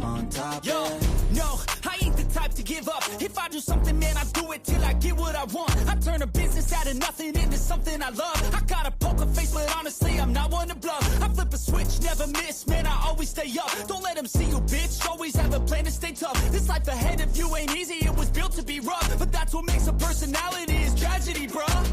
on top. Yo, no, I ain't the type to give up. If I do something, man, I do it till I get what I want. I turn a business out of nothing into something I love. I got a poker face, but honestly, I'm not one to bluff. I flip a switch, never miss, man, I always stay up. Don't let them see you, bitch, always have a plan to stay tough. This life ahead of you ain't easy, it was built to be rough. But that's what makes a personality, is tragedy, bruh.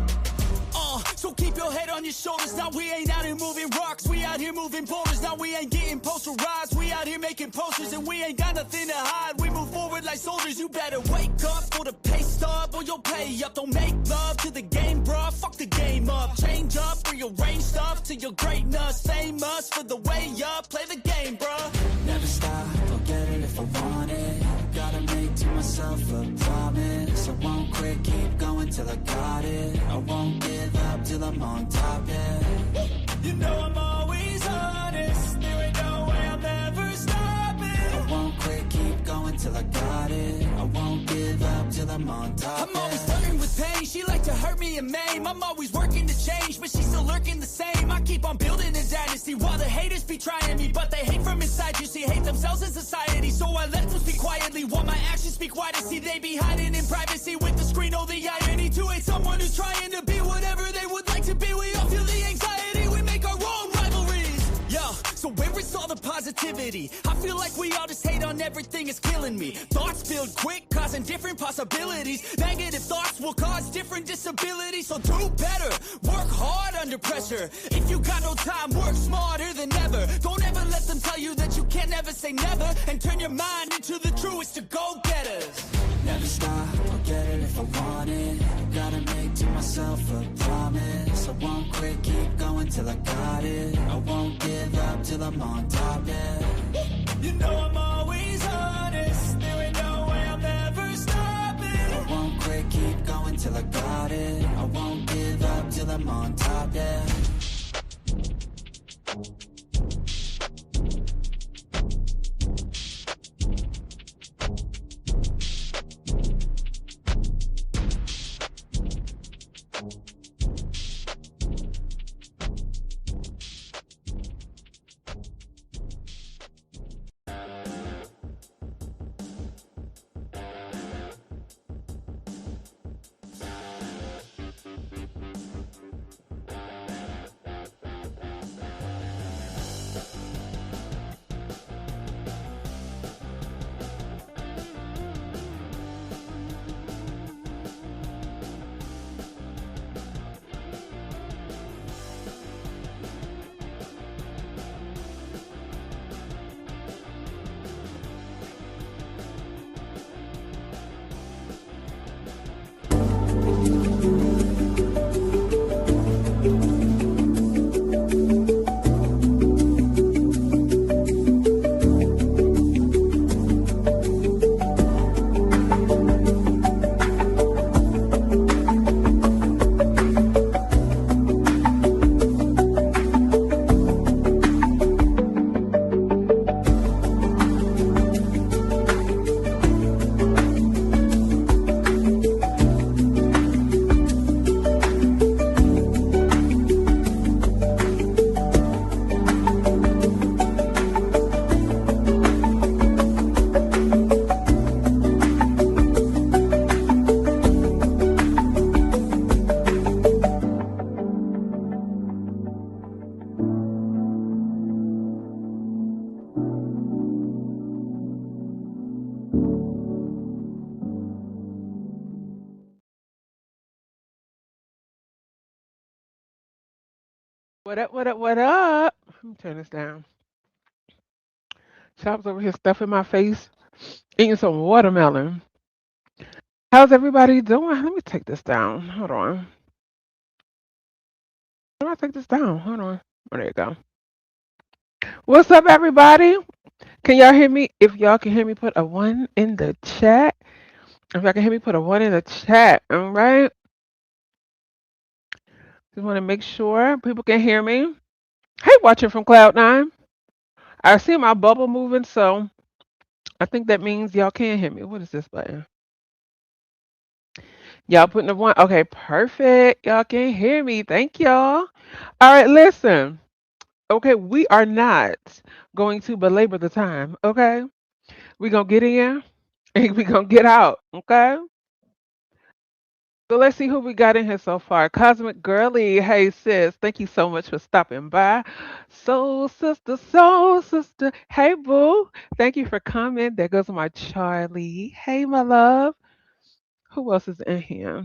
So keep your head on your shoulders. Now we ain't out here moving rocks, we out here moving boulders. Now we ain't getting posterized, we out here making posters. And we ain't got nothing to hide, we move forward like soldiers. You better wake up for the pay stub, or you'll pay up. Don't make love to the game, bruh, fuck the game up. Change up, rearrange stuff to your greatness. Famous for the way up, play the game, bruh. Never stop, I'll get it if I want it. Gotta make to myself a promise. I won't quit, keep going till I got it. I won't give up till I'm on top, yeah. You know I'm always honest, there ain't no way I'm ever stopping. I won't quit, keep going till I got it. I won't give up till I'm on top, I'm always flirting with pain, she like to hurt me and maim. I'm always working to change, but she's still lurking the same. I keep on building a dynasty while the haters be trying me. But they hate from inside, you see, hate themselves in society. So I let them speak quietly while my actions speak wider. See, they be hiding in privacy with the screen, oh the irony. To hate someone who's trying to be whatever they would like to be. We all feel the anxiety, we make our own rivalries. Yo, so where is all the positivity? I feel like we all just hate on everything, it's killing me. Thoughts build quick, causing different possibilities. Negative thoughts will cause different disabilities. So do better, work hard under pressure. If you got no time, work smarter than ever. Don't ever let them tell you that you can never say never. And turn your mind into the truest of go-getters. Never stop, I'll get it if I want it. Gotta make to myself a promise. I won't quit, keep going till I got it. I won't give up till I'm on top, yeah. You know I'm always honest, there ain't no way I'm ever stopping. I won't quit, keep going till I got it. I won't give up till I'm on top, yeah. What up, what up, what up? Let me turn this down. Chop's over here stuffing my face, eating some watermelon. How's everybody doing? Let me take this down. Hold on. How do I take this down? Hold on. Oh, there you go. What's up, everybody? Can y'all hear me? If y'all can hear me, put a 1 in the chat. If y'all can hear me, put a 1 in the chat. All right. Just want to make sure people can hear me. Hey, watching from Cloud9. I see my bubble moving, so I think that means y'all can hear me. What is this button? Y'all putting the 1. Okay, perfect. Y'all can hear me. Thank y'all. All right, listen. Okay, we are not going to belabor the time, okay? We gonna get in and we gonna get out. Okay. So let's see who we got in here so far. Cosmic Girly, hey sis, thank you so much for stopping by. Soul sister, hey boo, thank you for coming. There goes my Charlie. Hey my love. Who else is in here?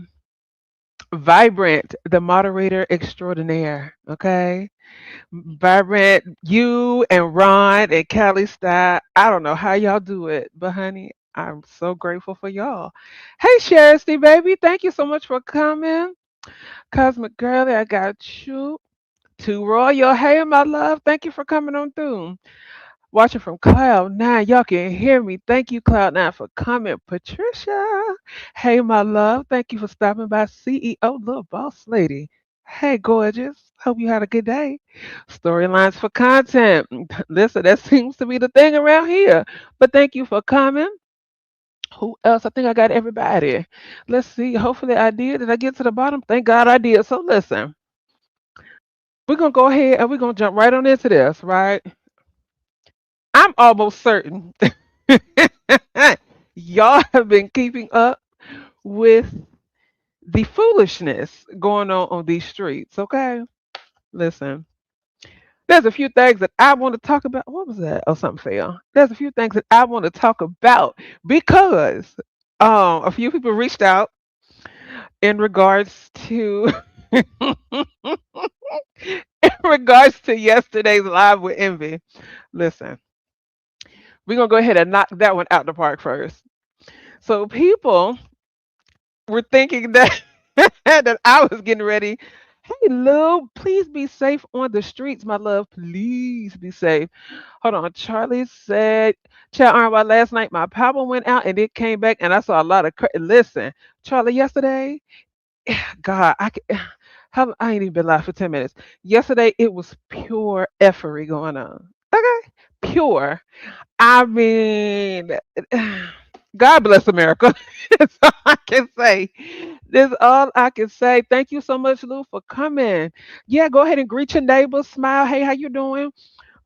Vibrant, the moderator extraordinaire. Okay. Vibrant, you and Ron and Callie Style. I don't know how y'all do it, but honey, I'm so grateful for y'all. Hey, Sherry, baby, thank you so much for coming. Cosmic Girlie, I got you. To Royal, hey, my love, thank you for coming on through. Watching from Cloud9, y'all can hear me. Thank you, Cloud9, for coming. Patricia, hey, my love, thank you for stopping by. CEO, little boss lady. Hey, gorgeous. Hope you had a good day. Storylines for content. Listen, that seems to be the thing around here. But thank you for coming. Who else? I think I got everybody. Let's see. Hopefully I did. Did I get to the bottom? Thank God I did. So listen, we're going to go ahead and we're going to jump right on into this, right? I'm almost certain y'all have been keeping up with the foolishness going on these streets, okay? Listen, there's a few things that I want to talk about. What was that? Oh, something fell. There's a few things that I want to talk about because a few people reached out in regards to in regards to yesterday's live with Envy. Listen, we're gonna go ahead and knock that one out the park first. So people were thinking that that I was getting ready. Hey Lou, please be safe on the streets, my love. Please be safe. Hold on. Charlie said, Chat on why last night my power went out and it came back and I saw a lot of listen, Charlie, yesterday, God, I ain't even been live for 10 minutes. Yesterday it was pure effery going on. Okay? Pure. I mean, God bless America. That's all I can say. That's all I can say. Thank you so much, Lou, for coming. Yeah, go ahead and greet your neighbors. Smile. Hey, how you doing?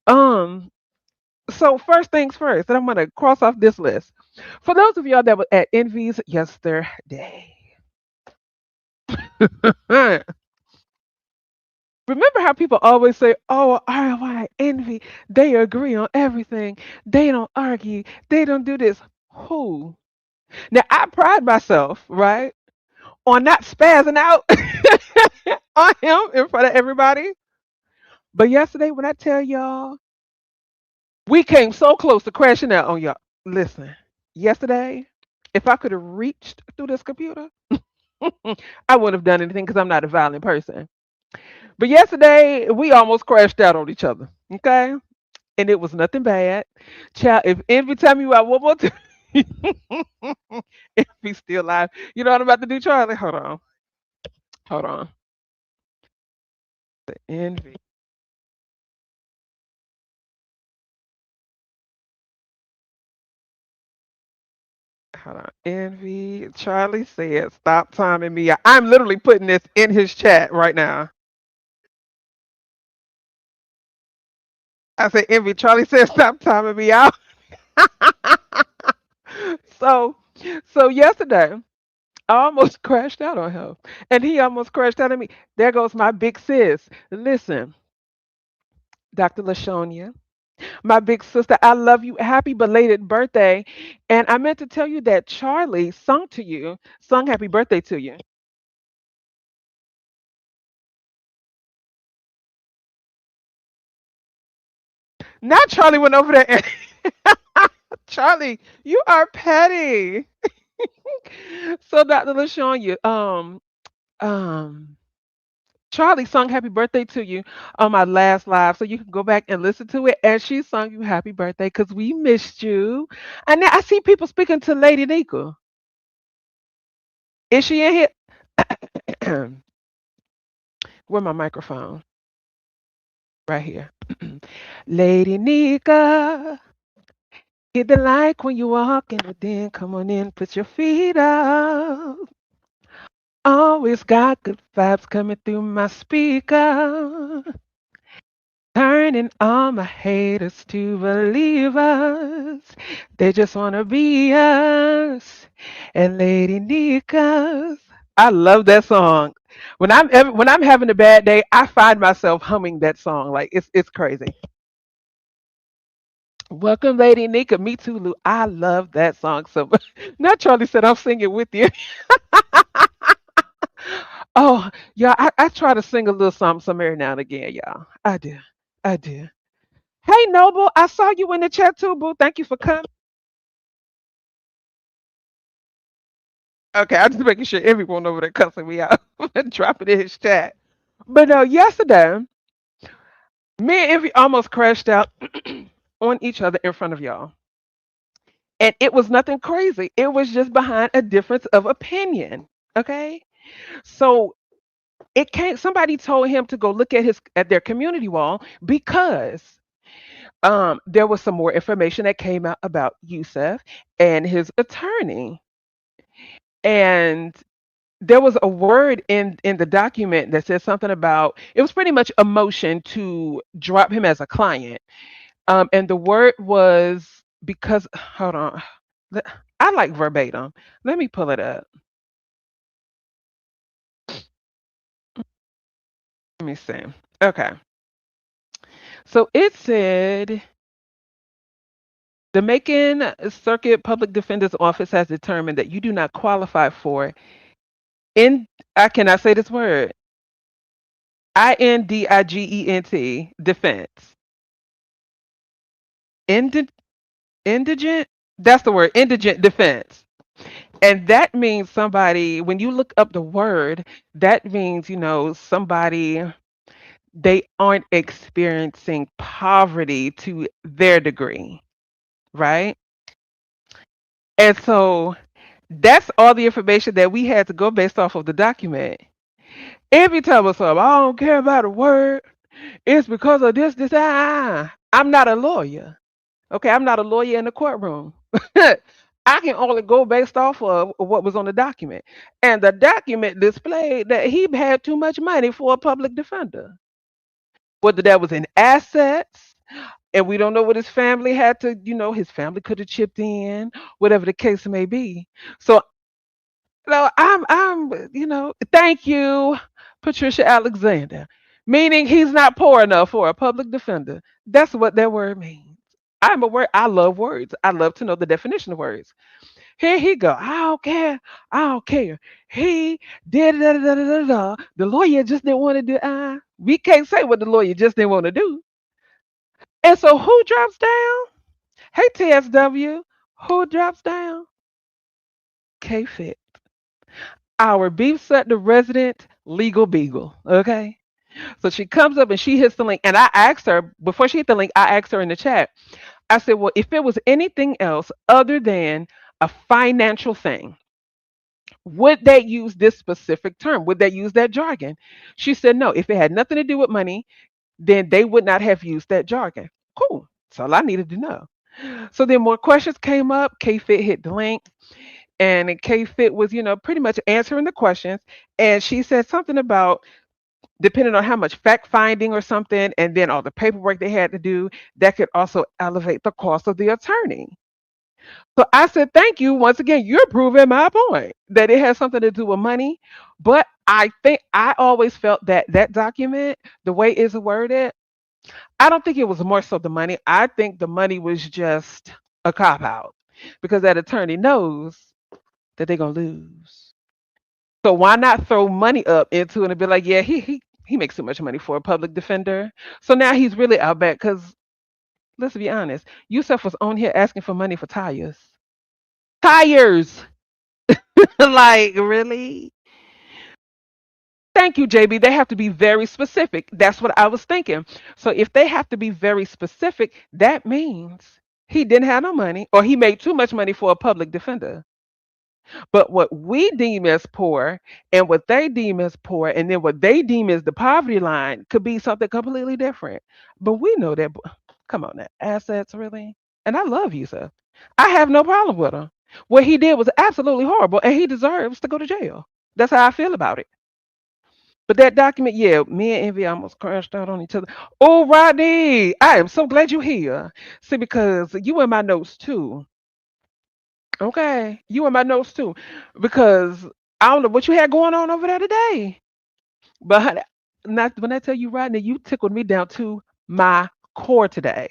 Um. So first things first, and I'm gonna cross off this list. For those of y'all that were at Envy's yesterday, remember how people always say, "Oh, RY, Envy, they agree on everything. They don't argue. They don't do this." Who? Now I pride myself, right, on not spazzing out on him in front of everybody. But yesterday, when I tell y'all, we came so close to crashing out on y'all. Listen, yesterday, if I could have reached through this computer, I wouldn't have done anything because I'm not a violent person. But yesterday, we almost crashed out on each other. Okay? And it was nothing bad. Child, if every time you out one more time, if he's still alive, you know what I'm about to do, Charlie? Hold on. Hold on. The envy. Hold on. Envy. Charlie said, stop timing me out. I'm literally putting this in his chat right now. I said, Envy. Charlie said, stop timing me out. so, so yesterday, I almost crashed out on him. And he almost crashed out on me. There goes my big sis. Listen, Dr. LaShonia, my big sister, I love you. Happy belated birthday. And I meant to tell you that Charlie sung happy birthday to you. Now Charlie went over there and Charlie, you are petty. So Dr. LaShawn, um, Charlie sung happy birthday to you on my last live, so you can go back and listen to it. And she sung you happy birthday because we missed you. And now I see people speaking to Lady Nyca. Is she in here? Where my microphone? Right here. Lady Nyca, hit the like when you walk in, but then come on in, put your feet up. Always got good vibes coming through my speaker. turning all my haters to believers. They just wanna be us. And Lady Nyca's. I love that song. When I'm having a bad day, I find myself humming that song. Like it's crazy. Welcome, Lady Nyca. Me too, Lou. I love that song so much. Now Charlie said I'm singing with you. Oh, yeah, I try to sing a little something some every now and again, y'all. I do. I do. Hey, Noble, I saw you in the chat too, boo. Thank you for coming. Okay, I'm just making sure everyone over there cussing me out. Dropping in his chat. But no, yesterday, me and Envy almost crashed out on each other in front of y'all. And it was nothing crazy. It was just behind a difference of opinion. Okay. So it can't somebody told him to go look at their community wall because there was some more information that came out about Yusef and his attorney. And there was a word in the document that said something about it was pretty much a motion to drop him as a client. And the word was because hold on. I like verbatim. Let me pull it up. Let me see. Okay. So it said the Macon Circuit Public Defender's Office has determined that you do not qualify for in I cannot say this word. Indigent defense. Indi- Indigent? That's the word, indigent defense. And that means somebody, when you look up the word, that means, somebody, they aren't experiencing poverty to their degree, right? And so that's all the information that we had to go based off of the document. Every time I saw, I don't care about a word. It's because of this. I'm not a lawyer. Okay, I'm not a lawyer in the courtroom. I can only go based off of what was on the document. And the document displayed that he had too much money for a public defender. Whether that was in assets, and we don't know what his family had to, his family could have chipped in, whatever the case may be. So, thank you, Patricia Alexander. Meaning he's not poor enough for a public defender. That's what that word means. I love words. I love to know the definition of words. Here he go. I don't care. I don't care. He did da, da, da, da, da, da. The lawyer just didn't want to do. We can't say what the lawyer just didn't want to do. And so who drops down? Hey TSW, who drops down? K Fit, our beef set the resident legal beagle. Okay. So she comes up and she hits the link. And I asked her, before she hit the link, I asked her in the chat, I said, well, if it was anything else other than a financial thing, would they use this specific term? Would they use that jargon? She said, no, if it had nothing to do with money, then they would not have used that jargon. Cool. That's all I needed to know. So then more questions came up. K-Fit hit the link. And K-Fit was, pretty much answering the questions. And she said something about depending on how much fact finding or something, and then all the paperwork they had to do, that could also elevate the cost of the attorney. So I said, thank you. Once again, you're proving my point that it has something to do with money. But I think I always felt that that document, the way it's worded, I don't think it was more so the money. I think the money was just a cop out because that attorney knows that they're going to lose. So why not throw money up into it and be like, yeah, he makes too much money for a public defender. So now he's really out back because let's be honest, Yusuf was on here asking for money for tires. Tires. Like, really? Thank you, JB. They have to be very specific. That's what I was thinking. So if they have to be very specific, that means he didn't have no money or he made too much money for a public defender. But what we deem as poor and what they deem as poor and then what they deem as the poverty line could be something completely different. But we know that, come on now, assets really? And I love you, sir. I have no problem with him. What he did was absolutely horrible and he deserves to go to jail. That's how I feel about it. But that document, yeah, me and Envy almost crashed out on each other. Oh, Rodney, I am so glad you're here. See, because you in my notes too. Okay, you in my notes too, because I don't know what you had going on over there today. But honey, not when I tell you, Rodney, you tickled me down to my core today.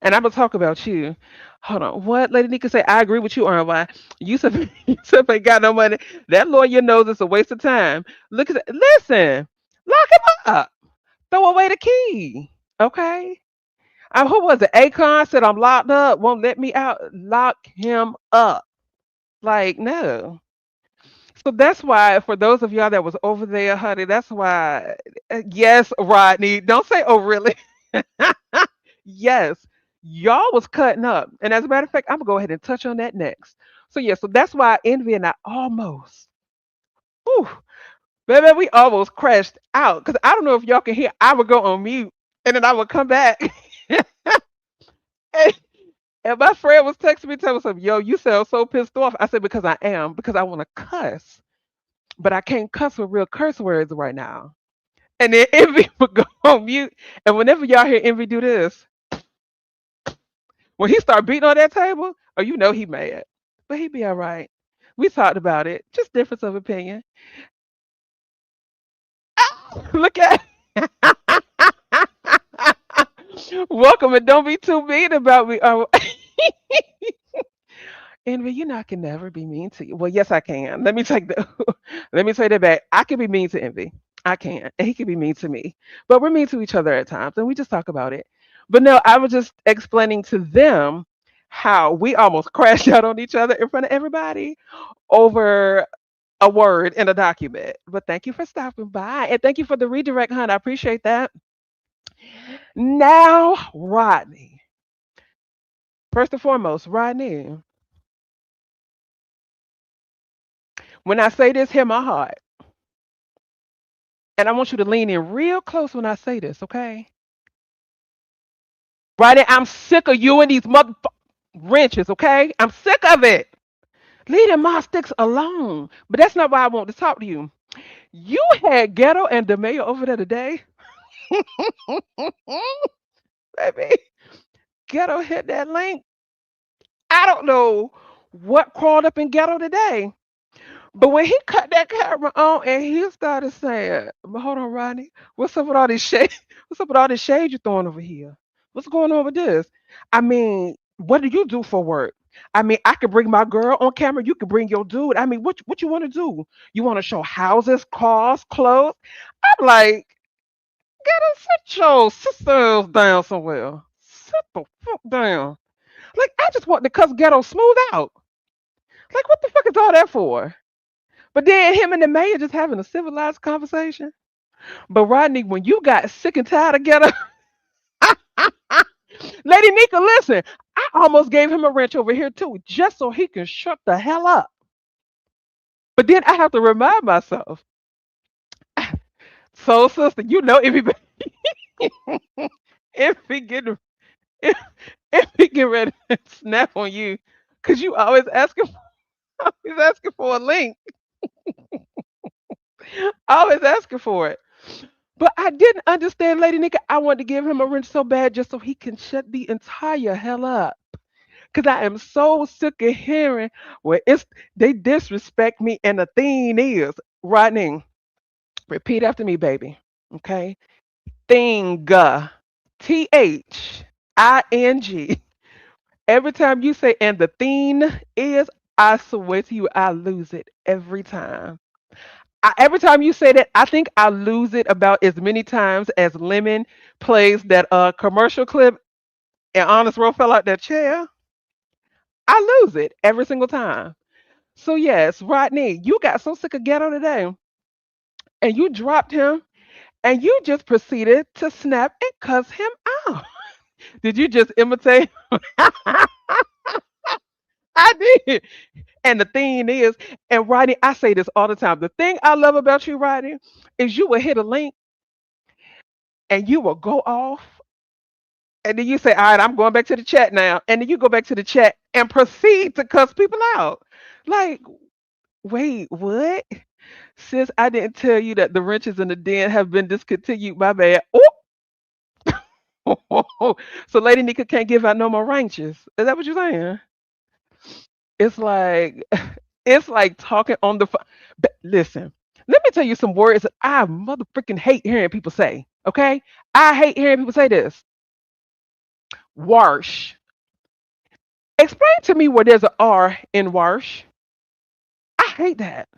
And I'm gonna talk about you. Hold on. What Lady Nika say? I agree with you, RY. Yusuf, Yusuf ain't got no money. That lawyer knows it's a waste of time. Look at that. Listen, lock him up. Throw away the key. Okay. Who was it? Akon said I'm locked up. Won't let me out. Lock him up. Like no. So that's why, for those of y'all that was over there, honey, that's why. Yes, Rodney. Don't say, oh, really? Yes, y'all was cutting up. And as a matter of fact, I'm gonna go ahead and touch on that next. So yeah, so that's why Envy and I almost, whew, baby, we almost crashed out. Cause I don't know if y'all can hear. I would go on mute and then I would come back. and, and my friend was texting me, telling me something, yo, you sound so pissed off. I said, because I am, because I want to cuss, but I can't cuss with real curse words right now. And then Envy would go on mute. And whenever y'all hear Envy do this, when he start beating on that table, oh, you know he mad. But he be all right. We talked about it. Just difference of opinion. Look at welcome and don't be too mean about me. Oh, Envy, you know I can never be mean to you. Well, yes, I can. Let me take the let me take that back. I can be mean to Envy. I can. And he can be mean to me. But we're mean to each other at times and we just talk about it. But no, I was just explaining to them how we almost crashed out on each other in front of everybody over a word in a document. But thank you for stopping by and thank you for the redirect, hon. I appreciate that. Now, Rodney. First and foremost, Rodney, when I say this, hear my heart. And I want you to lean in real close when I say this, okay? Rodney, I'm sick of you and these mother wrenches, okay? I'm sick of it. Leave them my sticks alone. But that's not why I want to talk to you. You had Ghetto and DeMayo over there today. Baby, Ghetto hit that link. I don't know what crawled up in Ghetto today. But when he cut that camera on and he started saying, "But hold on, Rodney, what's up with all this shade? What's up with all this shade you're throwing over here? What's going on with this? I mean, what do you do for work? I mean, I could bring my girl on camera. You could bring your dude. I mean, what you want to do? You want to show houses, cars, clothes? I'm like, get her, sit your sisters down somewhere. Sit the fuck down. Like, I just want to cuss Ghetto smooth out. Like, what the fuck is all that for? But then him and the mayor just having a civilized conversation. But Rodney, when you got sick and tired of Ghetto, Lady Nika, listen, I almost gave him a wrench over here too, just so he can shut the hell up. But then I have to remind myself, so sister, you know if he if he get if, if he get ready to snap on you, cause you always asking for a link, always asking for it. But I didn't understand, Lady Nika. I wanted to give him a wrench so bad just so he can shut the entire hell up. Cause I am so sick of hearing where it's they disrespect me, and the thing is, Rodney, repeat after me, baby. Okay, thing, THING. Every time you say and the thing is, I swear to you, I lose it every time. Every time you say that, I think I lose it about as many times as Lemon plays that commercial clip and Honest Roll fell out that chair. I lose it every single time. So yes, Rodney, you got so sick of Ghetto today, and you dropped him, and you just proceeded to snap and cuss him out. Did you just imitate? I did. And the thing is, and Rodney, I say this all the time. The thing I love about you, Rodney, is you will hit a link and you will go off, and then you say, "All right, I'm going back to the chat now," and then you go back to the chat and proceed to cuss people out. Like, wait, what? Sis, I didn't tell you that the wrenches in the den have been discontinued. My bad. Oh, so Lady Nika can't give out no more wrenches. Is that what you're saying? It's like it's like talking on the phone. Listen, let me tell you some words that I mother freaking hate hearing people say. Okay, I hate hearing people say this. Wash. Explain to me where there's a R in wash. I hate that.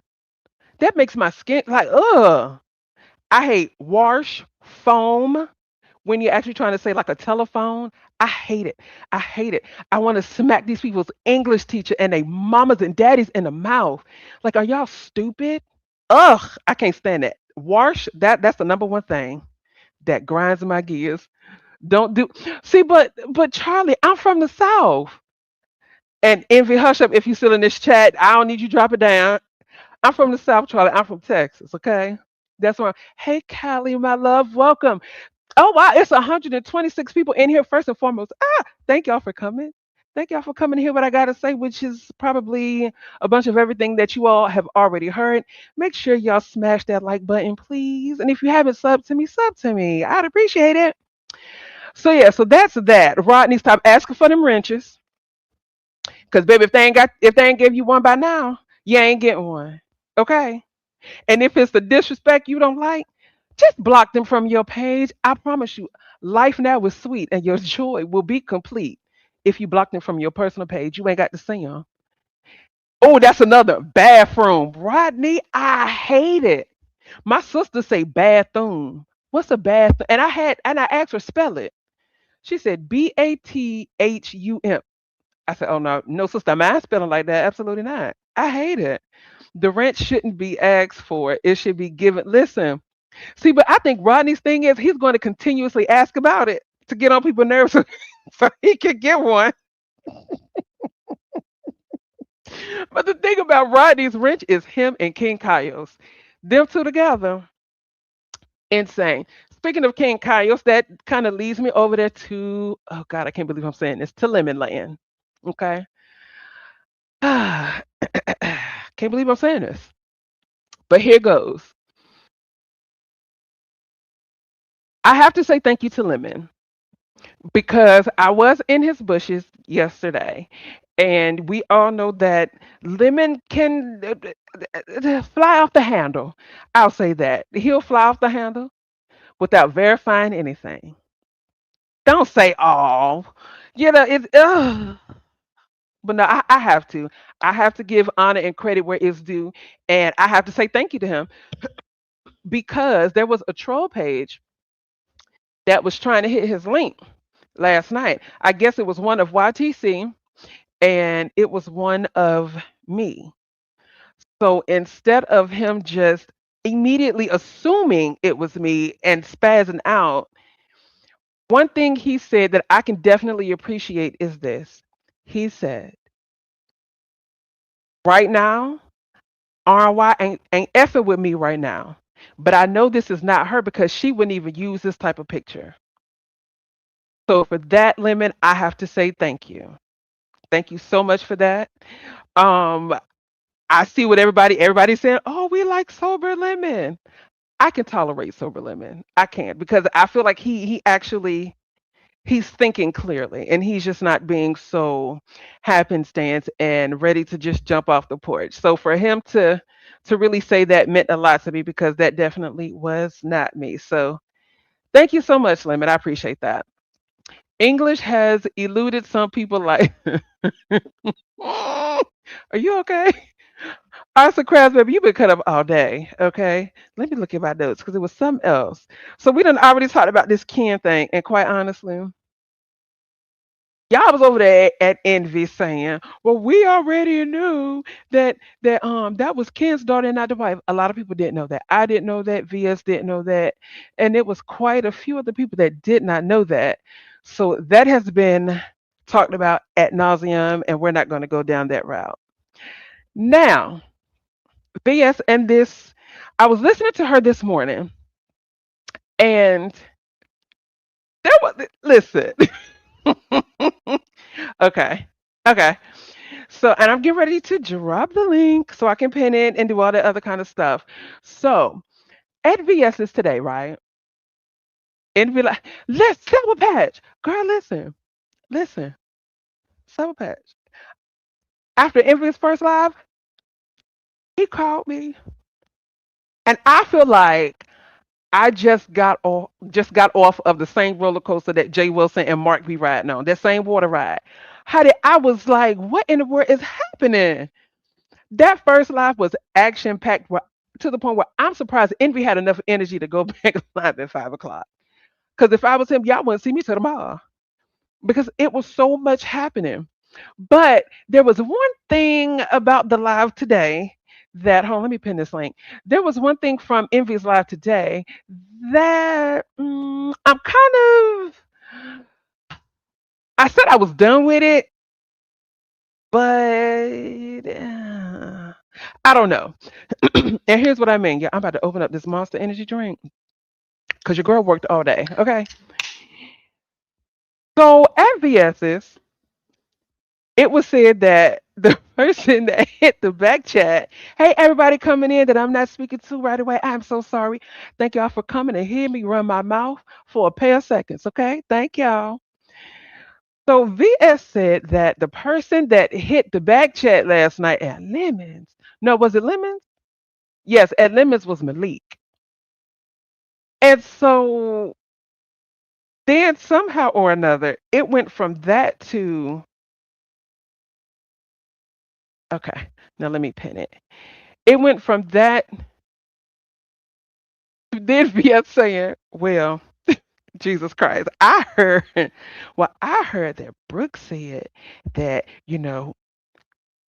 That makes my skin like ugh. I hate wash, foam. When you're actually trying to say like a telephone, I hate it. I hate it. I want to smack these people's English teacher and they mamas and daddies in the mouth. Like, are y'all stupid? Ugh, I can't stand it. Wash, that's the number one thing that grinds my gears. Don't do see, but Charlie, I'm from the South. And Envy, hush up if you still in this chat. I don't need you to drop it down. I'm from the South, Charlie. I'm from Texas, okay? That's why. Hey, Callie, my love, welcome. Oh wow, it's 126 people in here. First and foremost, thank y'all for coming. Thank y'all for coming to hear what I gotta say, which is probably a bunch of everything that you all have already heard. Make sure y'all smash that like button, please. And if you haven't subbed to me, sub to me. I'd appreciate it. So yeah, so that's that. Rodney, stop asking for them wrenches. Cause baby, if they ain't give you one by now, you ain't getting one. Okay? And if it's the disrespect you don't like, just block them from your page. I promise you, life now is sweet and your joy will be complete if you block them from your personal page. You ain't got to see them. Oh, that's another bathroom. Rodney, I hate it. My sister say bathroom. What's a bathroom? And I asked her spell it. She said Bathum. I said, oh no, no sister, mine spelling like that. Absolutely not. I hate it. The rent shouldn't be asked for. It should be given. Listen, see, but I think Rodney's thing is he's going to continuously ask about it to get on people's nerves so he can get one. But the thing about Rodney's wrench is him and King Kaios. Them two together, insane. Speaking of King Kaios, that kind of leads me over there to, oh God, I can't believe I'm saying this, to Lemon Land. Okay. Can't believe I'm saying this. But here goes. I have to say thank you to Lemon because I was in his bushes yesterday, and we all know that Lemon can fly off the handle. I'll say that he'll fly off the handle without verifying anything. Don't say all. You know it's. But no, I have to. I have to give honor and credit where it's due, and I have to say thank you to him because there was a troll page that was trying to hit his link last night. I guess it was one of YTC and it was one of me. So instead of him just immediately assuming it was me and spazzing out, one thing he said that I can definitely appreciate is this. He said, right now, RY ain't effing with me right now. But I know this is not her because she wouldn't even use this type of picture. So for that, Lemon, I have to say thank you. Thank you so much for that. Um, I see what everybody's saying. Oh, we like sober lemon. I can tolerate sober lemon. I can't because I feel like he actually he's thinking clearly and he's just not being so happenstance and ready to just jump off the porch. So for him to really say that meant a lot to me because that definitely was not me. So thank you so much, Lemon. I appreciate that. English has eluded some people like are you okay? Arthur Krabs, baby, you've been cut up all day. Okay. Let me look at my notes because it was something else. So we done already talked about this Ken thing, and quite honestly, y'all was over there at Envy saying, "Well, we already knew that was Ken's daughter and not the wife." A lot of people didn't know that. I didn't know that. VS didn't know that, and it was quite a few other people that did not know that. So that has been talked about at nauseum, and we're not going to go down that route. Now, VS and this, I was listening to her this morning, and listen. Okay, okay. So, and I'm getting ready to drop the link so I can pin it and do all that other kind of stuff. So, at VS's today, right? And be like, let's Silver Patch. Girl, listen, listen, Silver Patch. After Envy's first live, he called me. And I feel like I just got off of the same roller coaster that Jay Wilson and Mark be riding on, that same water ride. I was like, what in the world is happening? That first live was action packed to the point where I'm surprised Envy had enough energy to go back live at 5 o'clock. Because if I was him, y'all wouldn't see me till tomorrow. Because it was so much happening. But there was one thing about the live today that, hold on, let me pin this link. There was one thing from Envy's live today that I'm kind of, I said I was done with it, but I don't know. And here's what I mean. Yeah, I'm about to open up this Monster Energy drink because your girl worked all day. Okay. So at VS's, it was said that the person that hit the back chat, hey, everybody coming in that I'm not speaking to right away, I'm so sorry. Thank y'all for coming and hear me run my mouth for a pair of seconds. Okay. Thank y'all. So VS said that the person that hit the back chat last night at Lemons, no, was it Lemons? Yes, at Lemons was Malik. And so then somehow or another, it went from that to, okay, now let me pin it. It went from that to then VS saying, well, Jesus Christ, I heard that Brooke said that,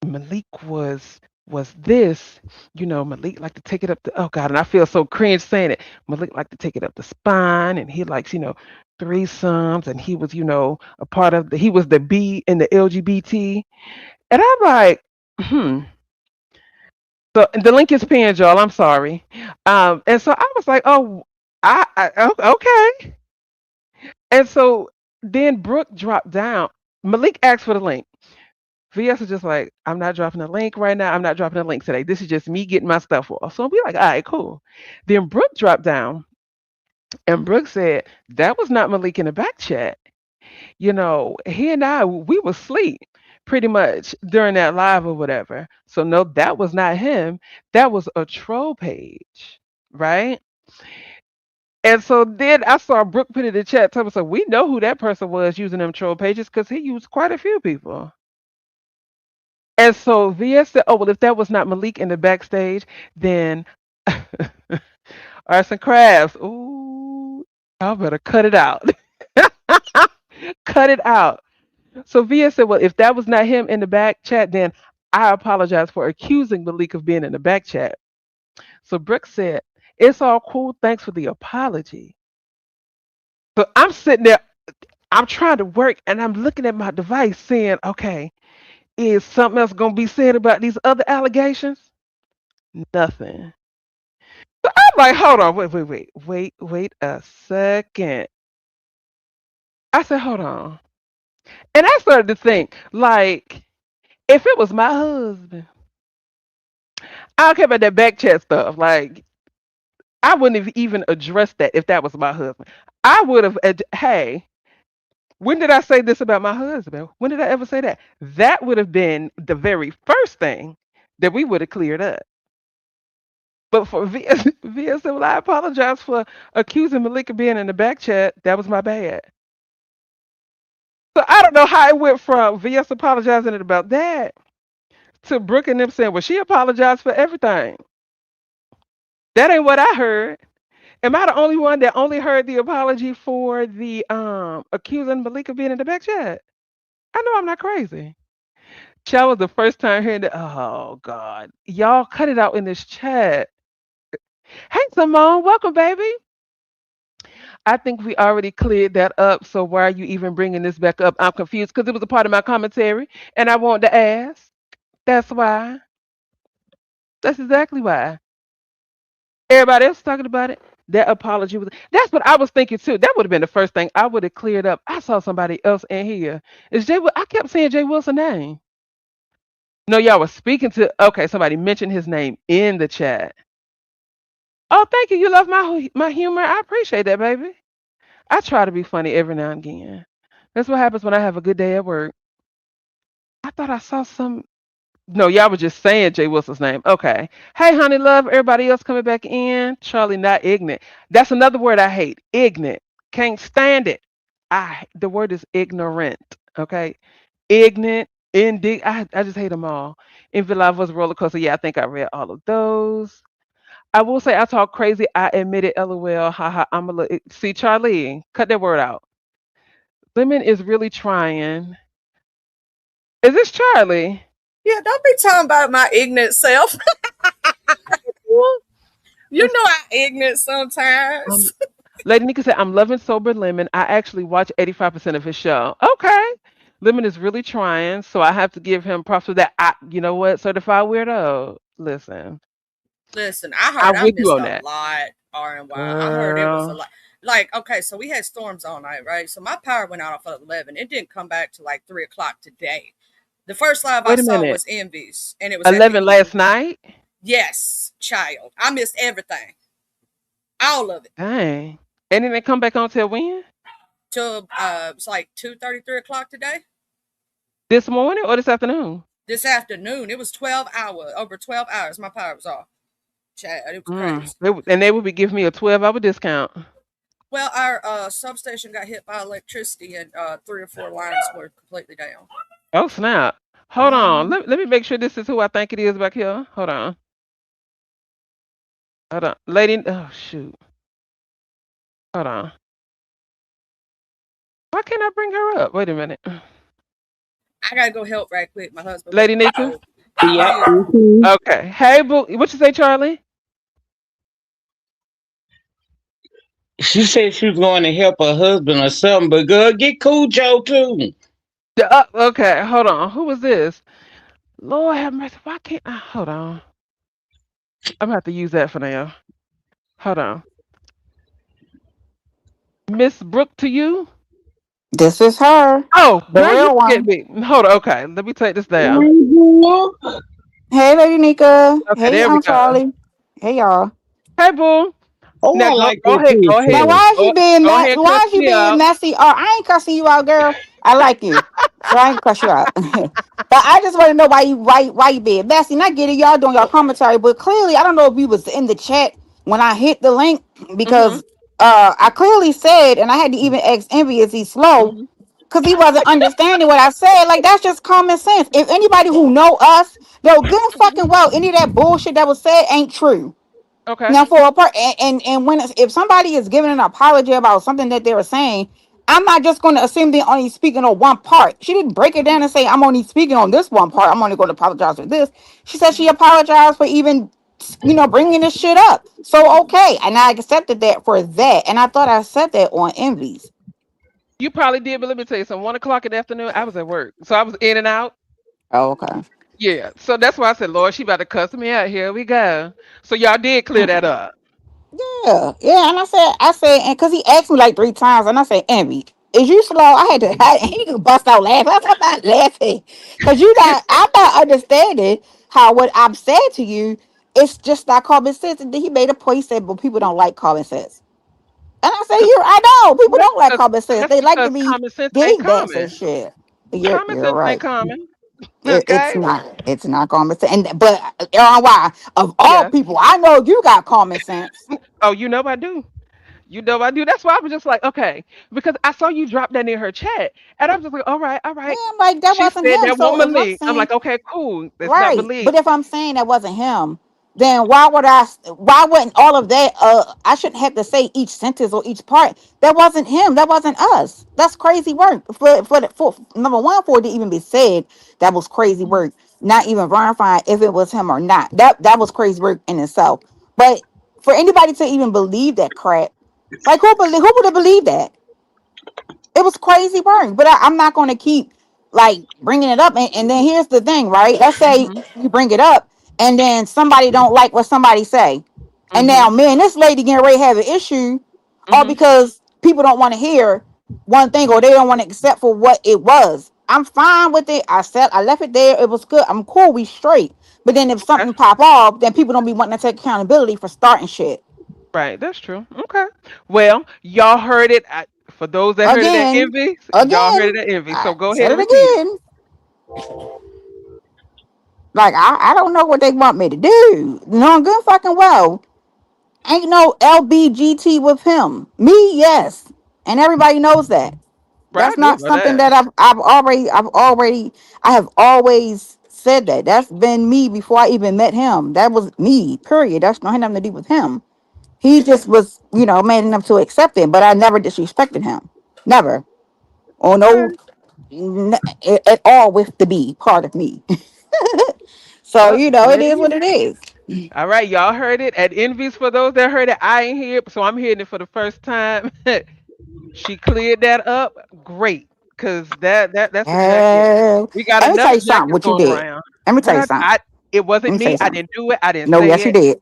Malik was this, Malik like to take it up the, oh God, and I feel so cringe saying it. Malik like to take it up the spine, and he likes, threesomes, and he was, a part of he was the B in the LGBT. And I'm like, hmm. So the link is pinned, y'all. I'm sorry. And so I was like, oh, okay. And so then Brooke dropped down. Malik asked for the link. VS was just like, I'm not dropping the link right now. I'm not dropping the link today. This is just me getting my stuff off. So we like, all right, cool. Then Brooke dropped down and Brooke said, that was not Malik in the back chat. He and I, we were asleep pretty much during that live or whatever. So no, that was not him. That was a troll page, right? And so then I saw Brooke put in the chat, tell me, so we know who that person was using them troll pages because he used quite a few people. And so VS said, oh, well, if that was not Malik in the backstage, then arts and crafts. Ooh, y'all better cut it out. Cut it out. So VS said, well, if that was not him in the back chat, then I apologize for accusing Malik of being in the back chat. So Brooke said, it's all cool. Thanks for the apology. So I'm sitting there, I'm trying to work, and I'm looking at my device saying, okay, is something else going to be said about these other allegations? Nothing. So I'm like, hold on, wait a second. I said, hold on. And I started to think, like, if it was my husband, I don't care about that back chat stuff. Like, I wouldn't have even addressed that if that was my husband. I would have, hey, when did I say this about my husband? When did I ever say that? That would have been the very first thing that we would have cleared up. But for VS said, well, I apologize for accusing Malik of being in the back chat. That was my bad. So I don't know how it went from VS apologizing about that to Brooke and them saying, well, she apologized for everything. That ain't what I heard. Am I the only one that only heard the apology for the accusing Malik of being in the back chat? I know I'm not crazy. That was the first time hearing that. Oh God. Y'all cut it out in this chat. Hey Simone, welcome, baby. I think we already cleared that up. So why are you even bringing this back up? I'm confused because it was a part of my commentary and I wanted to ask. That's why. That's exactly why. Everybody else talking about it. That apology was. That's what I was thinking too. That would have been the first thing I would have cleared up. I saw somebody else in here. Is Jay? I kept saying Jay Wilson's name. No, y'all was speaking to. Okay, somebody mentioned his name in the chat. Oh, thank you. You love my humor. I appreciate that, baby. I try to be funny every now and again. That's what happens when I have a good day at work. I thought I saw some. No, y'all were just saying Jay Wilson's name. Okay. Hey, honey, love. Everybody else coming back in. Charlie, not ignorant. That's another word I hate. Ignorant. Can't stand it. The word is ignorant. Okay. Ignorant. I just hate them all. In Life was a roller coaster. Yeah, I think I read all of those. I will say I talk crazy. I admit it. LOL. Haha. I'm a little. See, Charlie, cut that word out. Lemon is really trying. Is this Charlie? Yeah, don't be talking about my ignorant self. You Listen, know I ignorant um, sometimes. Lady Nika said, I'm loving Sober Lemon. I actually watch 85% of his show. Okay. Lemon is really trying, so I have to give him props for that. You know what? Certified weirdo. Listen, Listen, I heard I'm I with you missed on a that. lot, RNY. I heard it was a Girl. lot. Like, okay, so we had storms all night, right? So my power went out off of 11. It didn't come back to like 3 o'clock today. The first live I Wait a saw minute. was Envy's, and it was at the 11 end. last night? Yes, child. I missed everything. All of it. Dang. And then they come back on till when? Till it's like 2:30, 3 o'clock today. This morning or this afternoon? This afternoon. It was 12 hours, over 12 hours. My power was off. Child, it was crazy. And they would be giving me a 12-hour discount. Well, our substation got hit by electricity, and 3 or 4 lines were completely down. Oh, snap. Hold on. Mm-hmm. Let me make sure this is who I think it is back here. Hold on. Hold on. Lady. Oh, shoot. Hold on. Why can't I bring her up? Wait a minute. I gotta go help right quick. My husband went Lady to the Nika? store. Yep. Yeah. Okay. Hey, boo. What you say, Charlie? She said she was going to help her husband or something, but girl, get cool Joe too. Okay. Hold on. Who was this? Lord have mercy. Why can't I? Hold on. I'm going to have to use that for now. Hold on. Miss Brooke to you? This is her, Oh, the girl, you real forget one. me. Hold on. Okay. Let me take this down. Hey, Lady Nika. Okay. Hey, There we go. Charlie. Hey, y'all. Hey, boo. Oh, Now I go, like go that ahead. Go ahead. Now, picture. why is you being Go mad? ahead and Why cuss is you me being out. messy? Oh, I ain't cussing you out, girl. I like you, so I ain't cuss you out. But I just want to know why you being messy. And I get it, y'all doing y'all commentary, but clearly I don't know if you was in the chat when I hit the link Mm-hmm. because I clearly said, and I had to even ask Envy, is he slow? Mm-hmm. Because he wasn't understanding what I said. Like, that's just common sense. If anybody who know us, they'll good and fucking well any of that bullshit that was said ain't true. Okay. Now, for a part, and when if somebody is giving an apology about something that they were saying, I'm not just going to assume they're only speaking on one part. She didn't break it down and say I'm only speaking on this one part. I'm only going to apologize for this. She said she Mm-hmm. apologized for even, bringing this shit up. So okay, and I accepted that for that, and I thought I said that on Envy's. You probably did, but let me tell you something. 1 o'clock in the afternoon, I was at work. So I was in and out. Oh, okay. Yeah. So that's why I said, Lord, she about to cuss me out. Here we go. So y'all did clear that up. Yeah, yeah, and I said, and because he asked me like 3 times, and I said, Envy, is you slow? I had to, and he could bust out laughing. I said, I'm not laughing, because I'm not understanding how what I've said to you, it's just not common sense. And then he made a point, he said, but people don't like common sense. And I said, 'Cause I know, people that's don't like because common sense. that's They like to because be common sense ain't dingbats and common. shit. You're, Common you're sense ain't right. common. It's Okay. not. It's not common sense. But why? Of all Yeah. people, I know you got common sense. Oh, you know I do. You know I do. That's why I was just like, okay, because I saw you drop that in her chat, and I was just like, all right, all Yeah, right. I'm like, that She wasn't said him. that So one if I'm Malik. I'm saying like, okay, cool. That's not right, but Malik. if I'm saying that wasn't him, then why wouldn't all of that I shouldn't have to say each sentence or each part. That wasn't him, that wasn't us. That's crazy work. For number one, for it to even be said, that was crazy work. Not even verifying if it was him or not. That was crazy work in itself. But for anybody to even believe that crap, like who would have believed that? It was crazy work, but I'm not going to keep like bringing it up. And then here's the thing, right? Let's say Mhm. you bring it up, and then somebody don't like what somebody say, and now Mhm. man, this lady getting ready to have an issue, all Mhm. because people don't want to hear one thing or they don't want to accept for what it was. I'm fine with it. I left it there. It was good. I'm cool. We straight. But then if Okay. something pop off, then people don't be wanting to take accountability for starting shit. Right. That's true. Okay. Well, y'all heard it. For those that heard it at Again, Envy, y'all heard again, it at Envy. So I go ahead said and it repeat it. again. Like I don't know what they want me to do. No, good fucking well. Ain't no LBGT with him. Me, yes. And everybody knows that. Right. That's I knew not about something that. that I have always said that. That's been me before I even met him. That was me, period. That's not had nothing to do with him. He just was, man enough to accept it, but I never disrespected him. Never. Or no, Okay. at all with the B part of me. So, Well, it there is what you. it is. All right, y'all heard it at Envy's. For those that heard it, I ain't here, so I'm hearing it for the first time. She cleared that up. Great, cause that's exactly it. Oh, We got let me enough tell you something. jackets What you going did. around. Let me What tell you I something. I it Let wasn't me tell me. you I something. didn't do it. I didn't No, say yes, you it. did.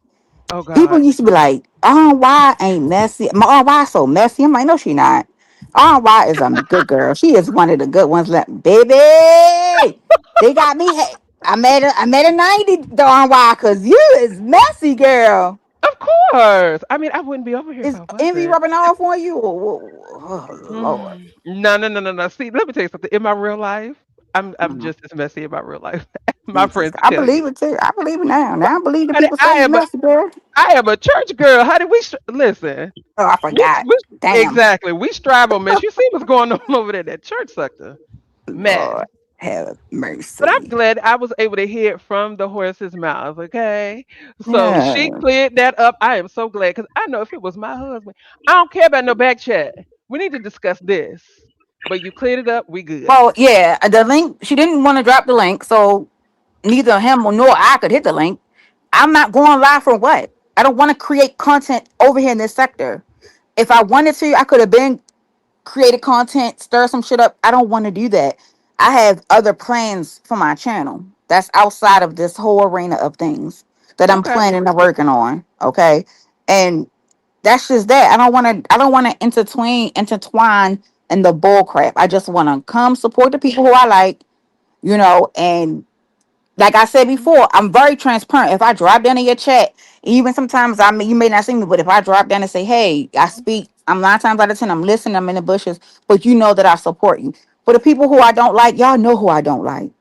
Oh People God. used to be like, "Oh, why ain't messy? My Aunt why so messy?" I'm like, "No, she not. Aunt why is a good girl. She is one of the good ones. Let baby, they got me. I made a 90 Aunt why because you is messy, girl. Of course. I mean, I wouldn't be over here if Is I envy wasn't. rubbing off on you? Oh, Lord. No, no, no, no, no. See, let me tell you something. In my real life, I'm Mm, just as messy in my real life. My Jesus. friends I tell you. believe it too. I believe it now. But Now I believe the honey, people say you messy, girl. I am a church girl. How did we listen? Oh, I We, forgot. we Damn. exactly. We strive on mess. You see what's going on over there? That church sector, mess. Lord have But I'm mercy. glad I was able to hear it from the horse's mouth. Okay, so she Yeah. cleared that up. I am so glad because I know if it was my husband, I don't care about no back chat. We need to discuss this. But you cleared it up. We good. Well, yeah, the link, she didn't want to drop the link, so neither him nor I could hit the link. I'm not going live for what? I don't want to create content over here in this sector. If I wanted to, I could have been created content, stir some shit up. I don't want to do that. I have other plans for my channel. That's outside of this whole arena of things that I'm Okay. planning and working on. Okay. And that's just that. I don't want to intertwine in the bull crap. I just want to come support the people who I like, and like I said before, I'm very transparent. If I drop down in your chat, even sometimes you may not see me, but if I drop down and say, "Hey, I speak," I'm 9 times out of 10, I'm listening, I'm in the bushes, but you know that I support you. For the people who I don't like, y'all know who I don't like.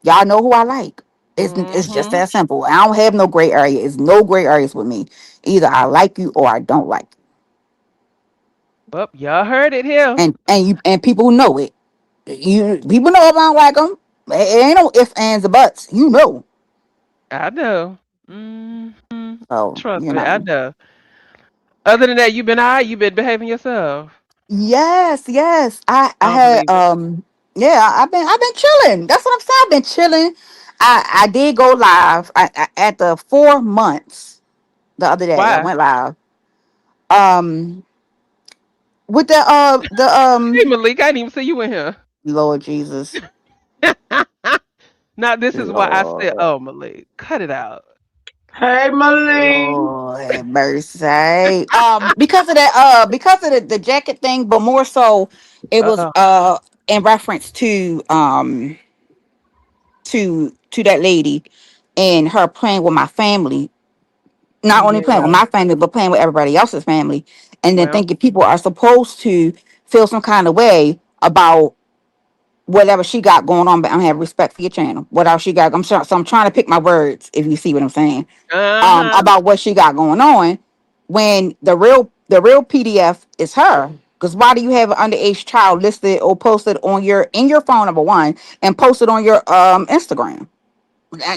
Y'all know who I like. It's just Mm-hmm. that simple. I don't have no gray area. It's no gray areas with me. Either I like you or I don't like Well, y'all heard it you. here. And people know it. You people know if I don't like them. It ain't no ifs, ands, or buts. You know. I know. hmm So Trust me, I know. Other than that, you been all right. You been behaving yourself. Yes, yes. I I don't had believe it. yeah, I've been chilling. That's what I'm saying. I've been chilling. I did go live at the 4 months the other day. I Why? went live. Um with the Hey, Malik, I didn't even see you in here. Lord Jesus. Now this is why I said, Lord. "Oh, Malik, cut it out." Hey, Malik. Lord have mercy. Because of the jacket thing, but more so it was Uh, in reference to that lady and her playing with my family, not only playing with yeah. my family but playing with everybody else's family, and then Well, thinking people are supposed to feel some kind of way about whatever she got going on. But I have respect for your channel, what else she got. I'm trying to pick my words, if you see what I'm saying, uh-huh. about what she got going on, when the real PDF is her. Because why do you have an underage child listed or posted on your phone, number one, and posted on your Instagram?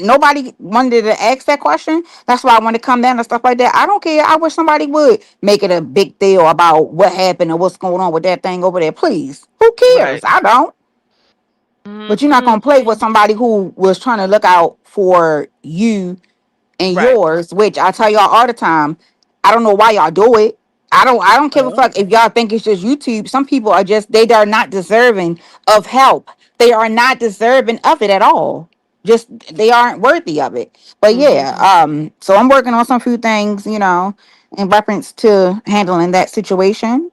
Nobody wanted to ask that question. That's why I want to come down and stuff like that. I don't care. I wish somebody would make it a big deal about what happened and what's going on with that thing over there. Please, who cares? Right. I don't. But you're not Mm-mm. gonna play with somebody who was trying to look out for you and Right. yours, which I tell y'all all the time. I don't know why y'all do it. I don't give a Well, fuck if y'all think it's just YouTube. Some people are just they are not deserving of help. They are not deserving of it at all. Just they aren't worthy of it. But yeah, hmm so I'm working on some few things, in reference to handling that situation.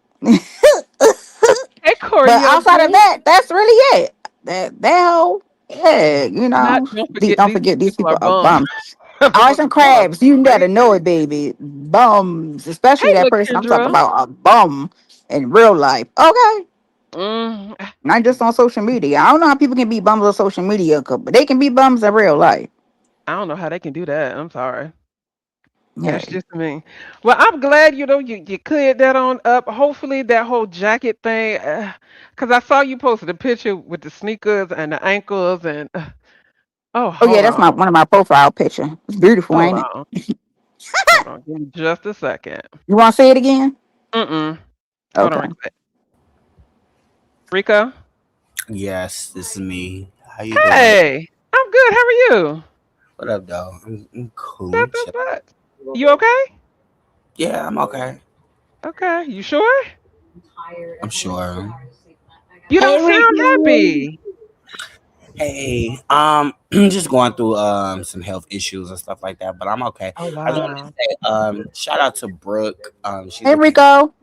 Hey, Corey But outside of Hilton. that, that's really it. that hoe, yeah, you Not know. don't forget Don't these forget these people are people are bums. bums. Arts and Bums. crabs, you better know Crazy. it, baby. Bums, especially Hey, that look, person I'm talking Kendra. about, a bum in real life. Okay, Mm, not just on social media. I don't know how people can be bums on social media, but they can be bums in real life. I don't know how they can do that. I'm sorry. That's Hey, just me. Well, I'm glad you cleared that on up. Hopefully that whole jacket thing, because I saw you posted a picture with the sneakers and the ankles and oh, oh yeah, that's my one of my profile picture. It's beautiful, hold ain't it? on, hold on, give me just a second. You want to say it again? Mm-mm. Hold on, Okay. Rico. Yes, this is me. How you doing? Hey, I'm good. How are you? What up, though? I'm Not cool. that much. You okay? Yeah, I'm okay. Okay. You sure? I'm sure. You Hey, don't sound Rico. happy. Hey, I'm just going through some health issues and stuff like that, but I'm okay. Oh I just wanted to wow. say shout out to Brooke. She Hey Rico,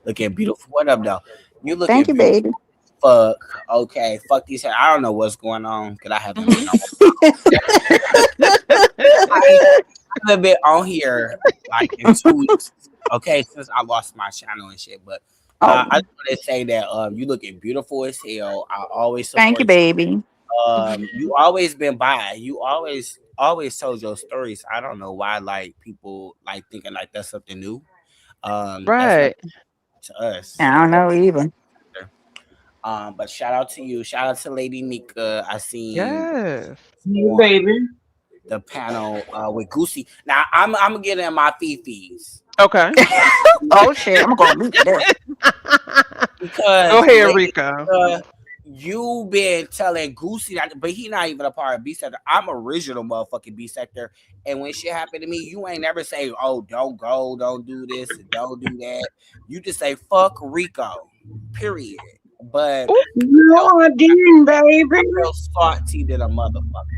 looking beautiful. What up, though? You thank looking you, beautiful. baby. Fuck. Okay. Fuck these hair. I don't know what's going on because I haven't Hmm. been on. I haven't been on here like in 2 weeks. Okay, since I lost my channel and shit. But Oh, I just want to say that you looking beautiful as hell. I always thank you, support baby. you. You always been by. You always told your stories. I don't know why like people like thinking like that's something new. That's not Right. to us. I don't know either. But shout out to you. Shout out to Lady Nyca. I seen Yes. You on baby. the panel with Goosey. Now I'm getting my fifis Okay. Oh shit, I'm gonna go mute this. Go because ahead, Lady Rico. Nyca, you been telling Goosey that, but he not even a part of B sector. I'm original motherfucking B sector, and when shit happened to me, you ain't never say, "Oh, don't go, don't do this, and don't do that." You just say, "Fuck Rico," period. But Ooh. felt, No, I didn't, I baby. felt salty than a motherfucker.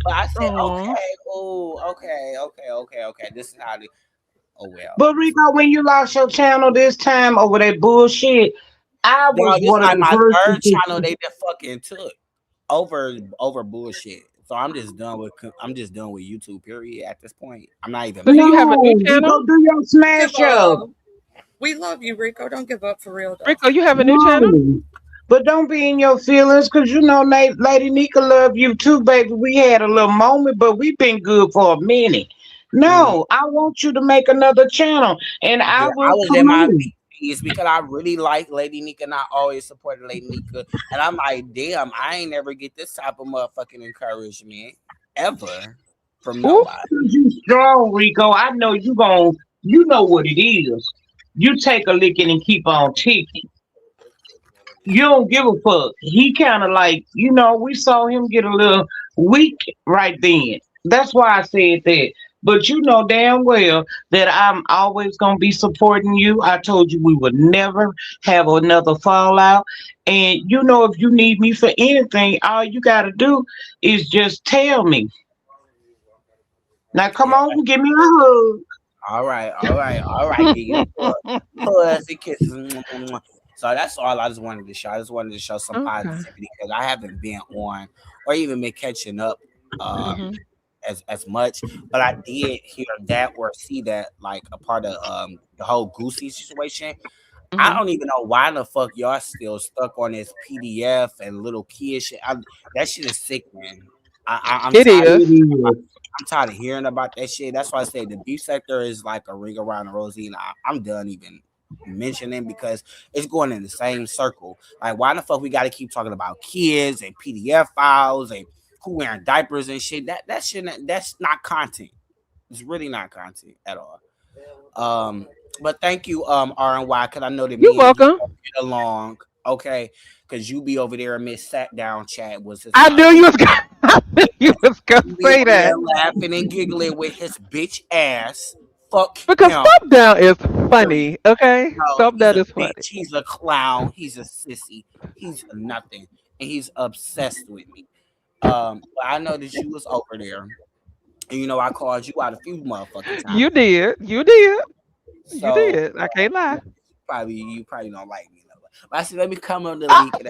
But I said, Aw. okay, oh, okay. This is how the oh well. But Rico, when you lost your channel this time over that bullshit, I No, was this one of like the my first third to. channel they just fucking took over bullshit. So I'm just done with YouTube. Period. At this point, I'm not even So mad. you have a new No, channel? Rico, do your Give smash up. we love you, Rico. Don't give up for real though. Rico, you have a new channel? No. But don't be in your feelings, cause you know Lady Nika love you too, baby. We had a little moment, but we've been good for a minute. Mm, No, I want you to make another channel, and I yeah, I will was in my promote. it's because I really like Lady Nika and I always supported Lady Nika. And I'm like, damn, I ain't never get this type of motherfucking encouragement ever from Ooh. nobody. You strong, Rico. I know you gon' You know what it is. You take a licking and keep on ticking. You don't give a fuck. He kind of like, we saw him get a little weak right then. That's why I said that. But you know damn well that I'm always gonna be supporting you. I told you we would never have another fallout. And if you need me for anything, all you gotta do is just tell me. Now come Yeah. on, give me a hug. All right. Give you hugs and kisses. So that's all I just wanted to show. I just wanted to show some Okay. positivity because I haven't been on or even been catching up Mhm. as much. But I did hear that or see that like a part of the whole Goosey situation. I Mhm. don't even know why the fuck y'all still stuck on this PDF and little kid shit. That shit is sick, man. I'm It tired. It is. is. I'm tired of hearing about that shit. That's why I say the beef sector is like a ring around the rosy, and I'm done even mentioning because it's going in the same circle. Like, why the fuck we got to keep talking about kids and PDF files and who wearing diapers and shit? That shit that's not content. It's really not content at all. Um, but thank you, RNY, because I know that You're me and you welcome. don't get along. Okay, because you be over there and Miss Sat Down Chat was his I knew moderator. you was gonna, I knew you was gonna Be say over there that. laughing and giggling with his bitch ass. Fuck Because him. Thumb Down is Period. funny, okay? No, Thumb he's Down a is funny. bitch. He's a clown. He's a sissy. He's nothing. And he's obsessed with me. But I know that you was over there. And I called you out a few motherfucking times. You did. You did. You So did. I can't lie. you probably don't like me no more. But I said, let me come on the Ah, leak.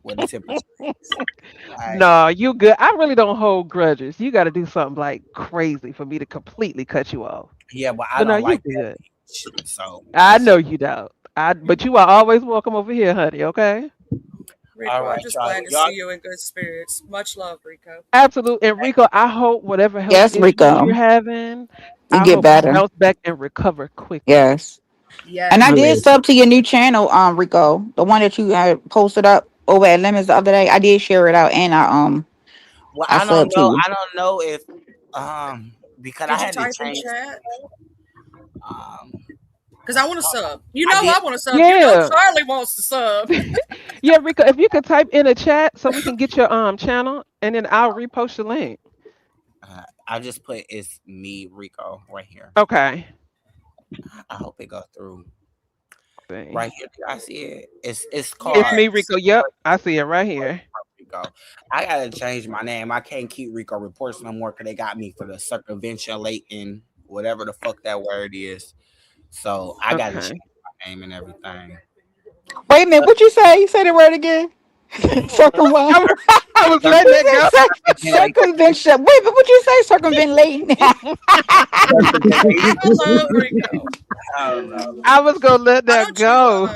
what the temperature is. Like, No, you good. I really don't hold grudges. You got to do something like crazy for me to completely cut you off. yeah, but I But no, don't you like that good. bitch. So I that's know just you don't. But you are always welcome over here, honey. Okay. all Rico, I'm right, just y'all. glad to Y'all, see you in good spirits. Much love, Rico. Absolutely. And Rico, I hope whatever health Yes, issues Rico. you're having, You I get hope you better. bounce back and recover quickly. Yes. And I did Yes. sub to your new channel, Rico. The one that you had posted up over at Lemons the other day. I did share it out and well, I subbed to you. I don't know if because I Did you had to type in change. chat? Um, Because I want to sub. You I know did. I want to sub. You know Yeah. Charlie wants to sub. Yeah, Rico, if you could type in a chat so we can get your channel and then I'll repost the link. I just put it's me, Rico, right here. Okay. I hope it goes through. See. Right here, I see it. It's It's called me, Yes. Rico. Yep. I see it right here. Rico. I gotta change my name. I can't keep Rico Reports no more because they got me for the circumvention whatever the fuck that word is. So I gotta change Okay. my name and everything. Wait a minute, what you say? You say the word again? Circumvent. I, was- I was letting You that go. said circumvention. Wait, but what you say? Circumventing. I love Rico. I don't know. I was gonna let Why that don't you go.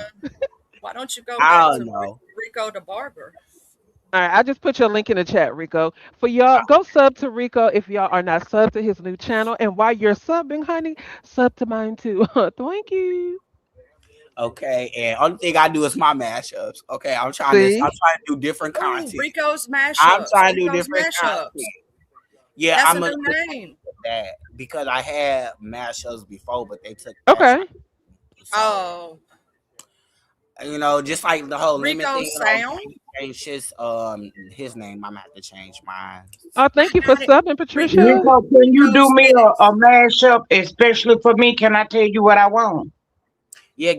why don't you go I back don't to know. Rico the barber? All right, I just put your link in the chat, Rico. For y'all, go sub to Rico if y'all are not sub to his new channel. And while you're subbing, honey, sub to mine too. Thank you. Okay, and only thing I do is my mashups. Okay, I'm See? trying to do different Oh, content. Rico's I'm mashups. trying to do Rico's different mashups. content. Yeah, That's I'm a gonna new look name. at that because I had mashups before, but they took that Okay. time. So Oh, just like the whole lemon thing, Rico's sound. change his name. I'm gonna have to change mine. Oh, thank you for Got it. subbing, Patricia. Rico, can you do Rico's me minutes. a mashup, especially for me? Can I tell you what I want? Yeah,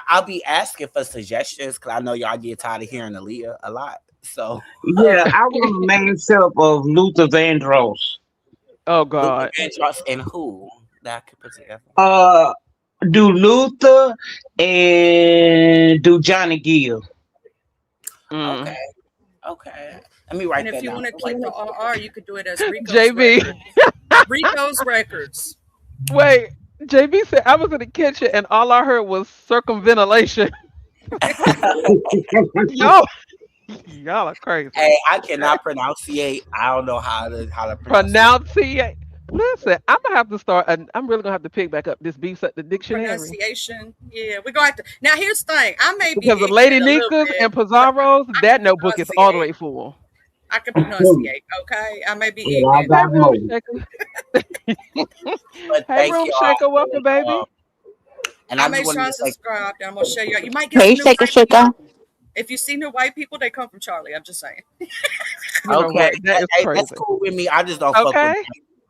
I'll be asking for suggestions because I know y'all get tired of hearing Aaliyah a lot. So Yeah, I want a mashup of Luther Vandross. Oh Luther God. Vandross and who that I could put together. Uh, do Luther and do Johnny Gill. Okay, Mm. okay. Let me And write if that you down. want to keep the RR, you could do it as Rico's JB. record. Rico's records. Wait. JB said I was in the kitchen and all I heard was circumventilation. y'all, y'all are crazy. Hey, I cannot pronunciate. I don't know how to pronounce this. Pronunciate. Listen, I'm gonna have to start. I'm really gonna have to pick back up this beef at the dictionary Pronunciation. Yeah, we're going to have to. Now, here's the thing. I may be because the ignorant Lady a little Nycas bit, and but Pizarro's I that can notebook is all the way pronunciate. full. I can pronunciate. Okay, I may be Well, I ignorant. Hey, got room hope. shaker. But Hey, thank room y'all. shaker. Welcome, Um, baby. and I I just made wanted sure I to say, subscribed, and I'm gonna show you. You might get Hey, some new Shaker white Shaker. people. If you see new white people, they come from Charlie. I'm just saying. You know okay, what? That is hey, that's crazy. cool with me. I just don't fuck with. Okay.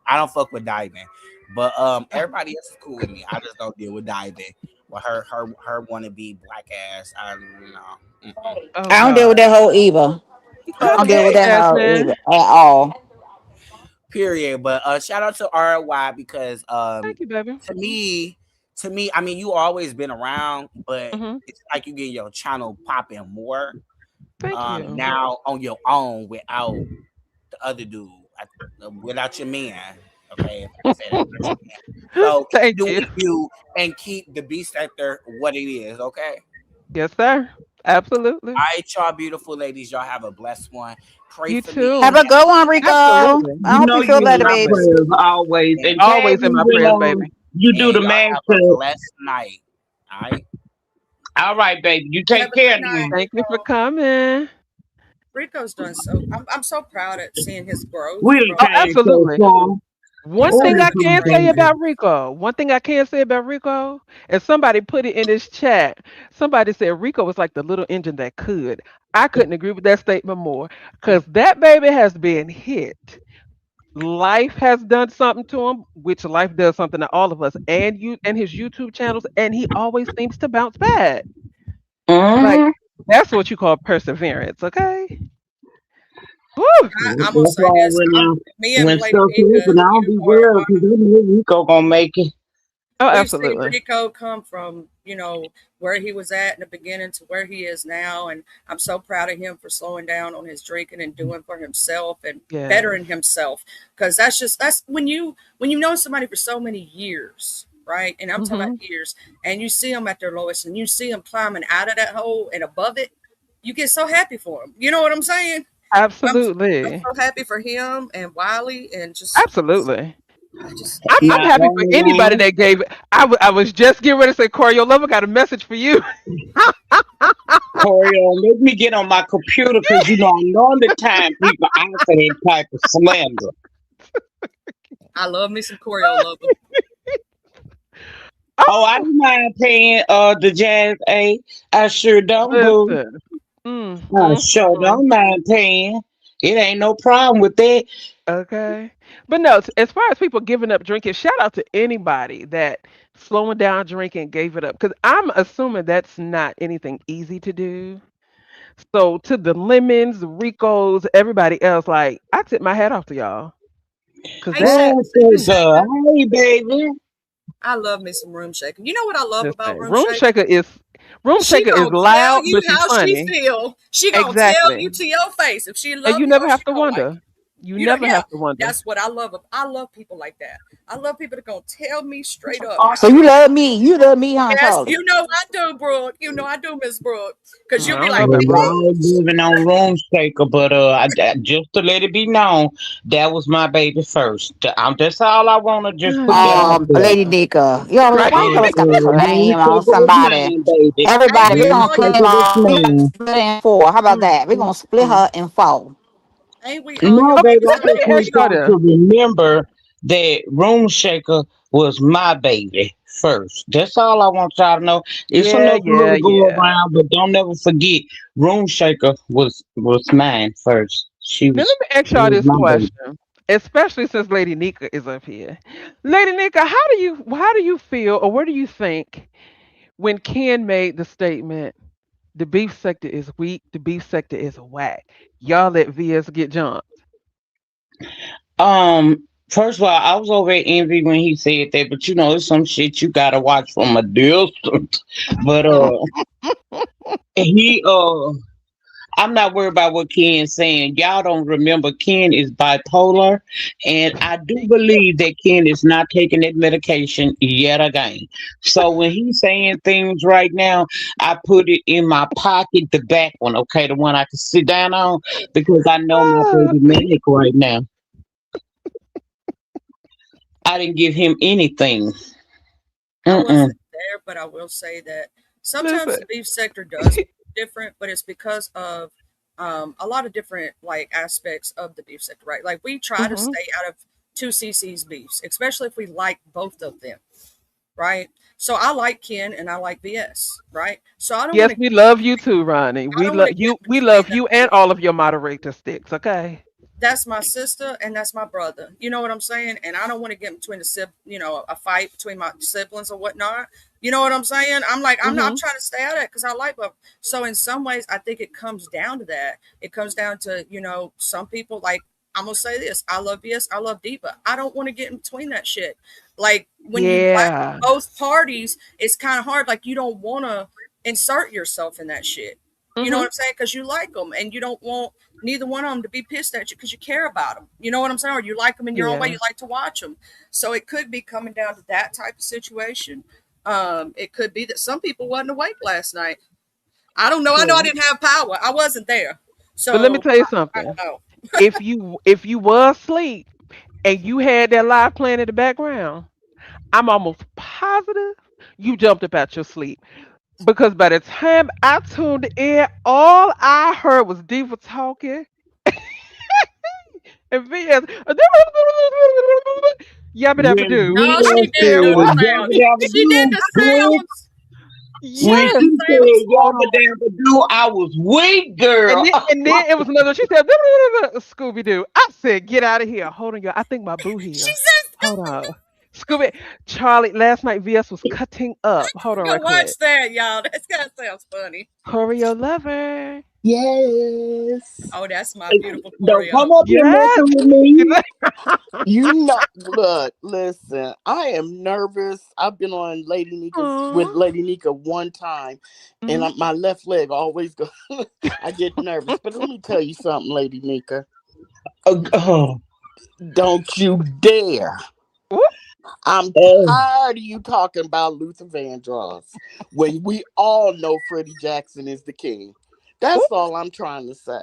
I don't fuck with diving, but everybody else is cool with me. I just don't deal with diving. Well, her want to be black ass. I don't know. Oh I don't deal with God. that whole either. I don't deal with Okay, Okay, that whole either Jasmine. at all. period. But shout out to RY because Thank you, baby. to me, I mean, you always been around, but Hmm. it's like you get your channel popping more Thank you. now on your own without the other dude, without your man. Okay, if I can say that. Without your man. So keep Thank you. doing you and keep the beast sector what it is. Okay. Yes, sir. Absolutely. All right, y'all beautiful ladies. Y'all have a blessed one. Pray You for me. Have too. a good one, Rico. I Absolutely. You hope know you you feel in better, my baby. prayers always. And, And tag Always in me my prayers, when baby. you do and the y'all have a mashup. blessed night. All right. All right, baby. You Have take a good care night, then. Thank you for Rico. coming. Rico's done so. I'm so proud at seeing his growth We done Oh, from. came so absolutely. far. One He's Oh, thing such a I this good my can say friend. baby. about Rico, one thing I can say about Rico, and somebody put it in this chat. Somebody said Rico was like the little engine that could. I couldn't agree with that statement more because that baby has been hit. Life has done something to him, which life does something to all of us, and you and his YouTube channels, and he always seems to bounce back. Like Mm-hmm. that's what you call perseverance, okay? Woo! I'm gonna That's say why this. when Me and Lady stuff Nika, happen, I don't you be are worried because I know Rico gonna make it. Oh, we've seen absolutely. Rico come from where he was at in the beginning to where he is now. And I'm so proud of him for slowing down on his drinking and doing for himself and Yes. bettering himself. Because that's when you know somebody for so many years, right? And I'm talking Hmm. about years, and you see them at their lowest, and you see them climbing out of that hole and above it. You get so happy for him. You know what I'm saying? I'm Absolutely. so happy for him and Wiley, and Absolutely. I just I'm Now, can't. happy for anybody that gave it. I was just getting ready to say, Corey, your lover got a message for you. Corey, let me get on my computer because I know the time people answer that type of slander. I love me some choreo lover. Oh, I don't mind paying the jazz A. I sure don't, boo. Listen. Mm, I mm, sure mm. don't mind paying. It ain't no problem with that. Okay. But no, as far as people giving up drinking, shout out to anybody that slowing down drinking gave it up. Because I'm assuming that's not anything easy to do. So to the Lemons, the Ricos, everybody else, like I tip my hat off to y'all. Cause Hey, that Room shaker. Shaker. Hey, baby. I love me some Room Shaker. You know what I love just about say Room Shaker? Room She shaker is gonna tell loud, you but she's how she funny. feel. She gonna tell Exactly. you to your face if she And love you you never or she have to don't like wonder. you. You never Yeah, have to wonder. that's what I love. I love people like that. I love people that gonna tell me straight up how So they you feel. love me. You love me, huh, Yes, Charlie? you know I do, Brooke. You know I do, Miss Brooke. Cause I you'll be don't like, know Well, about Brooke. y'all bitch. living on room shaker, but just to let it be known, that was my baby first. That's all I want to just put that out there. Lady Nika, you always Right. why you always got to Room claim on shaker was somebody? mine, baby. Everybody, Ain't we're we Room gonna all, claim shaker y'all? was on. We got to mine. split it in four. How about Mm, that? We're mm, gonna split mm. her in four. Ain't we all? No, Y'all Okay, baby, need to I let, tell let me me just how ask want you y'all y'all this. to remember that Room Shaker was my baby first. That's all I want y'all to know. It's Yeah, enough for me yeah, to go yeah. around, but don't never forget, Room Shaker was mine first. She Now was let me ask she y'all was this my baby. question, especially since Lady Nika is up here. Lady Nika, how do you feel, or what do you think when Ken made the statement, the beef sector is weak, the beef sector is whack. Y'all let VS get jumped. First of all, I was over at Envy when he said that, but it's some shit you gotta watch from a distance. But he I'm not worried about what Ken's saying. Y'all don't remember Ken is bipolar, and I do believe that Ken is not taking that medication yet again. So when he's saying things right now, I put it in my pocket, the back one, okay, the one I can sit down on, because I know my Ah, baby Malik right now. I didn't give him anything. I Mm-mm. wasn't there, but I will say that sometimes listen. the beef sector does move different, but it's because of a lot of different like aspects of the beef sector, right? Like we try to Hmm. stay out of two CC's beefs, especially if we like both of them, right? So I like Ken and I like BS, right? So Yes, we love you too, Ronnie. I We don't want love to you. get We between love them you two. and all of your moderator sticks. Okay. That's my sister and that's my brother. You know what I'm saying? And I don't want to get between a fight between my siblings or whatnot. You know what I'm saying? I'm like, I'm not I'm Hmm. trying to stay out of it because I like them. So in some ways, I think it comes down to that. It comes down to, some people like, I'm gonna say this. I love BS, I love Diva. I don't want to get in between that shit. Like when you like Yeah. both parties, it's kind of hard. Like you don't want to insert yourself in that shit. You know what Hmm. I'm saying? Because you like them and you don't want neither one of them to be pissed at you because you care about them. You know what I'm saying? Or you like them in your own way. Yeah. You like to watch them. So it could be coming down to that type of situation. It could be that some people wasn't awake last night. I don't know. I know I True. didn't have power. I wasn't there. But let me So tell you I don't something. know. If you was asleep and you had that live playing in the background, I'm almost positive you jumped up out your sleep. Because by the time I tuned in, all I heard was Diva talking and VS yabba dabba When do. No, I she VS did said, do said the what? sound. yabba dabba She did do, the Chris, sounds. She when did Yes. the she sounds said for yabba them. dabba do, I was weak, And girl. then, and then it was another. She said, Scooby Doo. I said, get out of here. Hold on, y'all. I think my boo She here. says, Hold on. Scooby, Charlie, last night VS was cutting up. Hold on, "Go right quick. watch that, y'all. That sounds funny." Choreo lover. Yes. Oh, that's my beautiful Don't Corio. come up here Yes. messing with me. You know, look, listen, I am nervous. I've been on Lady Nika's with Aw. Lady Nika one time, and Mhm. my left leg always goes. I get nervous. But let me tell you something, Lady Nika. Oh, Don't you dare. Ooh, I'm oh, tired of you talking about Luther Vandross when we all know Freddie Jackson is the king. ooh, That's all I'm trying to say.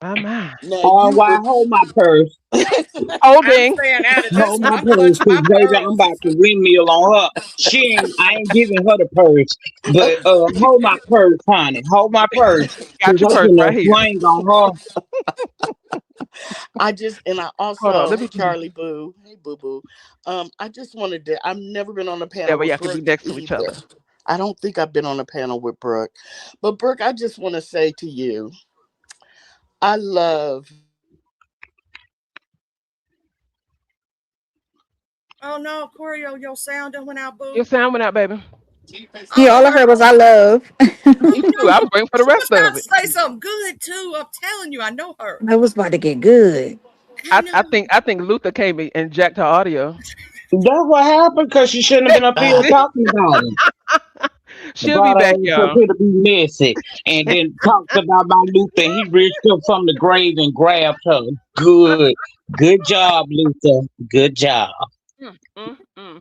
my. Now oh, you why hold my purse? I'm Holding. staying out of this Hold one. my I'm purse, clutching cause my baby, I'm pearls. about to windmill on her. I ain't giving her the purse, but hold my purse, honey. Hold my purse, cause Got your I'm purse gonna right here. swing on I Hold on. also Let me see. Charlie Boo, hey Boo Boo. I just wanted to. I've never been on a Yeah, panel but with y'all can be Brooke next to each either. other. I don't think I've been on a panel with Brooke, but Brooke, I just want to say to you, I love Oh no, Corio, your sound done went out, Your boo. sound went out, baby. All Yeah, I all I heard heard was was, I love. Me oh too. I was no, waiting for the she rest was about of to it. say something good too. I'm telling you, I know her. I was about to get good. I I know. think Luther came and jacked her audio. That's what happened, cause she shouldn't have been up here uh, talking about him. She'll be Brought her back, ass up y'all. here to be messy, and then talked about my Luther. And he reached up from the grave and grabbed her. Good, good job, Luther. Good job. Mm, mm, mm.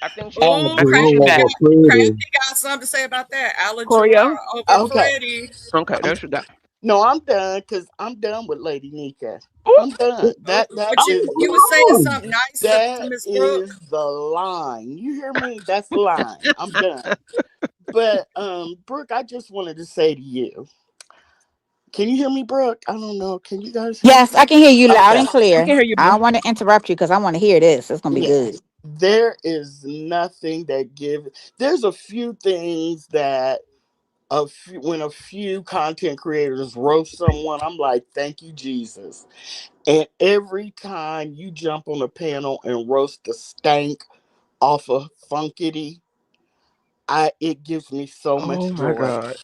I think Oh, I Ooh, think she's girl back. over pretty. Crafty got something to say about that. Corio. Alajora over okay. Freddie. Okay, I'm there she got. no, I'm done because I'm done with Lady Nika. Ooh, I'm done. Oh, That but is you was saying Oh, something nice to that Miss Brooke. is the line. You hear me? That's the line. I'm done. But Brooke, I just wanted to say to you, can you hear me, Brooke? I don't know. Can you guys hear Yes, me? I can hear you loud Okay. and we clear. can hear you, I boo. don't want to interrupt you because I want to hear this. It's gonna be Yeah. good. There is nothing that give. There's a few things that when a few content creators roast someone, I'm like, thank you, Jesus. And every time you jump on a panel and roast the stank off of Funkity, it gives me so Oh much my joy. God.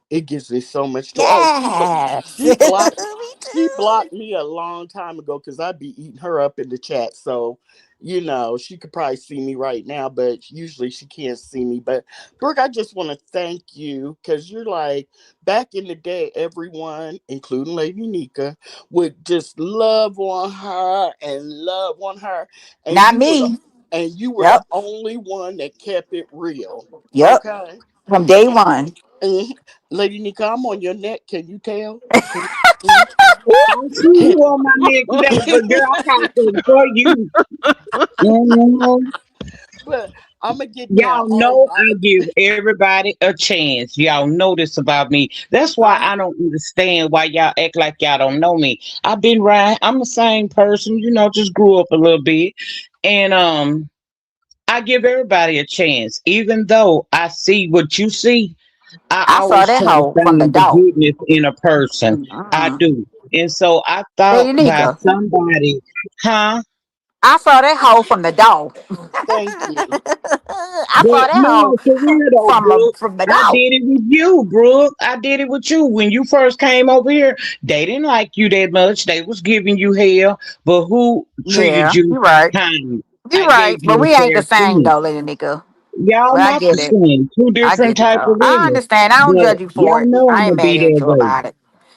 It gives me so much joy. Oh, Yes. she blocked Me she too. blocked me a long time ago because I'd be eating her up in the chat. So, she could probably see me right now, but usually she can't see me. But Brooke, I just want to thank you because you're like back in the day, everyone, including Lady Nika, would just love on her, and Not me. you were the Yep. only one that kept it real. Yep. Okay. From day one. Mhm. Lady Nika, I'm on your neck. Can you tell? Mhm. I see you on my neck today, but girl, I got something for you. Mhm. But I'm gonna get down. Y'all All know right. I give everybody a chance. Y'all know this about me. That's why I I don't understand why y'all act like y'all don't know me. I've been right. I'm the same person, just grew up a little bit. And I give everybody a chance. Even though I see what you see, I I saw always that try to hoe from the find the door. goodness in a person. I Mm-mm. do. And so I thought Lady by Nika. somebody, huh? I saw that hoe from the door. thank you. I saw But that hoe no, for real though, Brooke, from the I door. did it with you, Brooke. I did it with you. When you first came over here, they didn't like you that much. They was giving you hell. But who treated Yeah, you you're right. kind? You're I right. gave But you we a ain't the fair same chance. though, Lady Nika. Y'all But I not the get it. same. Two I different get it type of though. I women. understand. I don't But judge you for y'all it. know I I'm ain't gonna mad be at that you way. about it.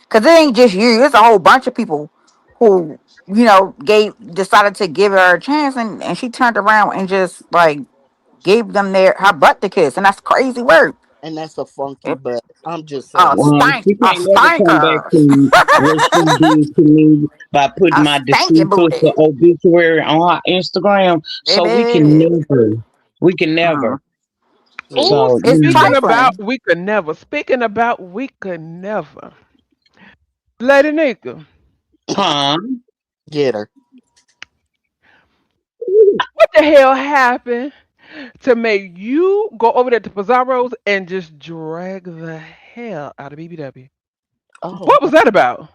Cause it ain't just you. It's a whole bunch of people who, decided to give her a chance and she turned around and just like gave them her butt to kiss. And that's crazy work. And that's a funky butt. I'm just A saying. She a can't never come back stinker. to what she did to me by putting A my stinking deceased sister booty. obituary on her Instagram. So Baby. we can never. Mm. See? Oh, So It's speaking you about trifling. we could never. Speaking about we could never. Lady Nika, huh? Get her. what the hell happened to make you go over there to Pizarro's and just drag the hell out of BBW? Oh. What was that about?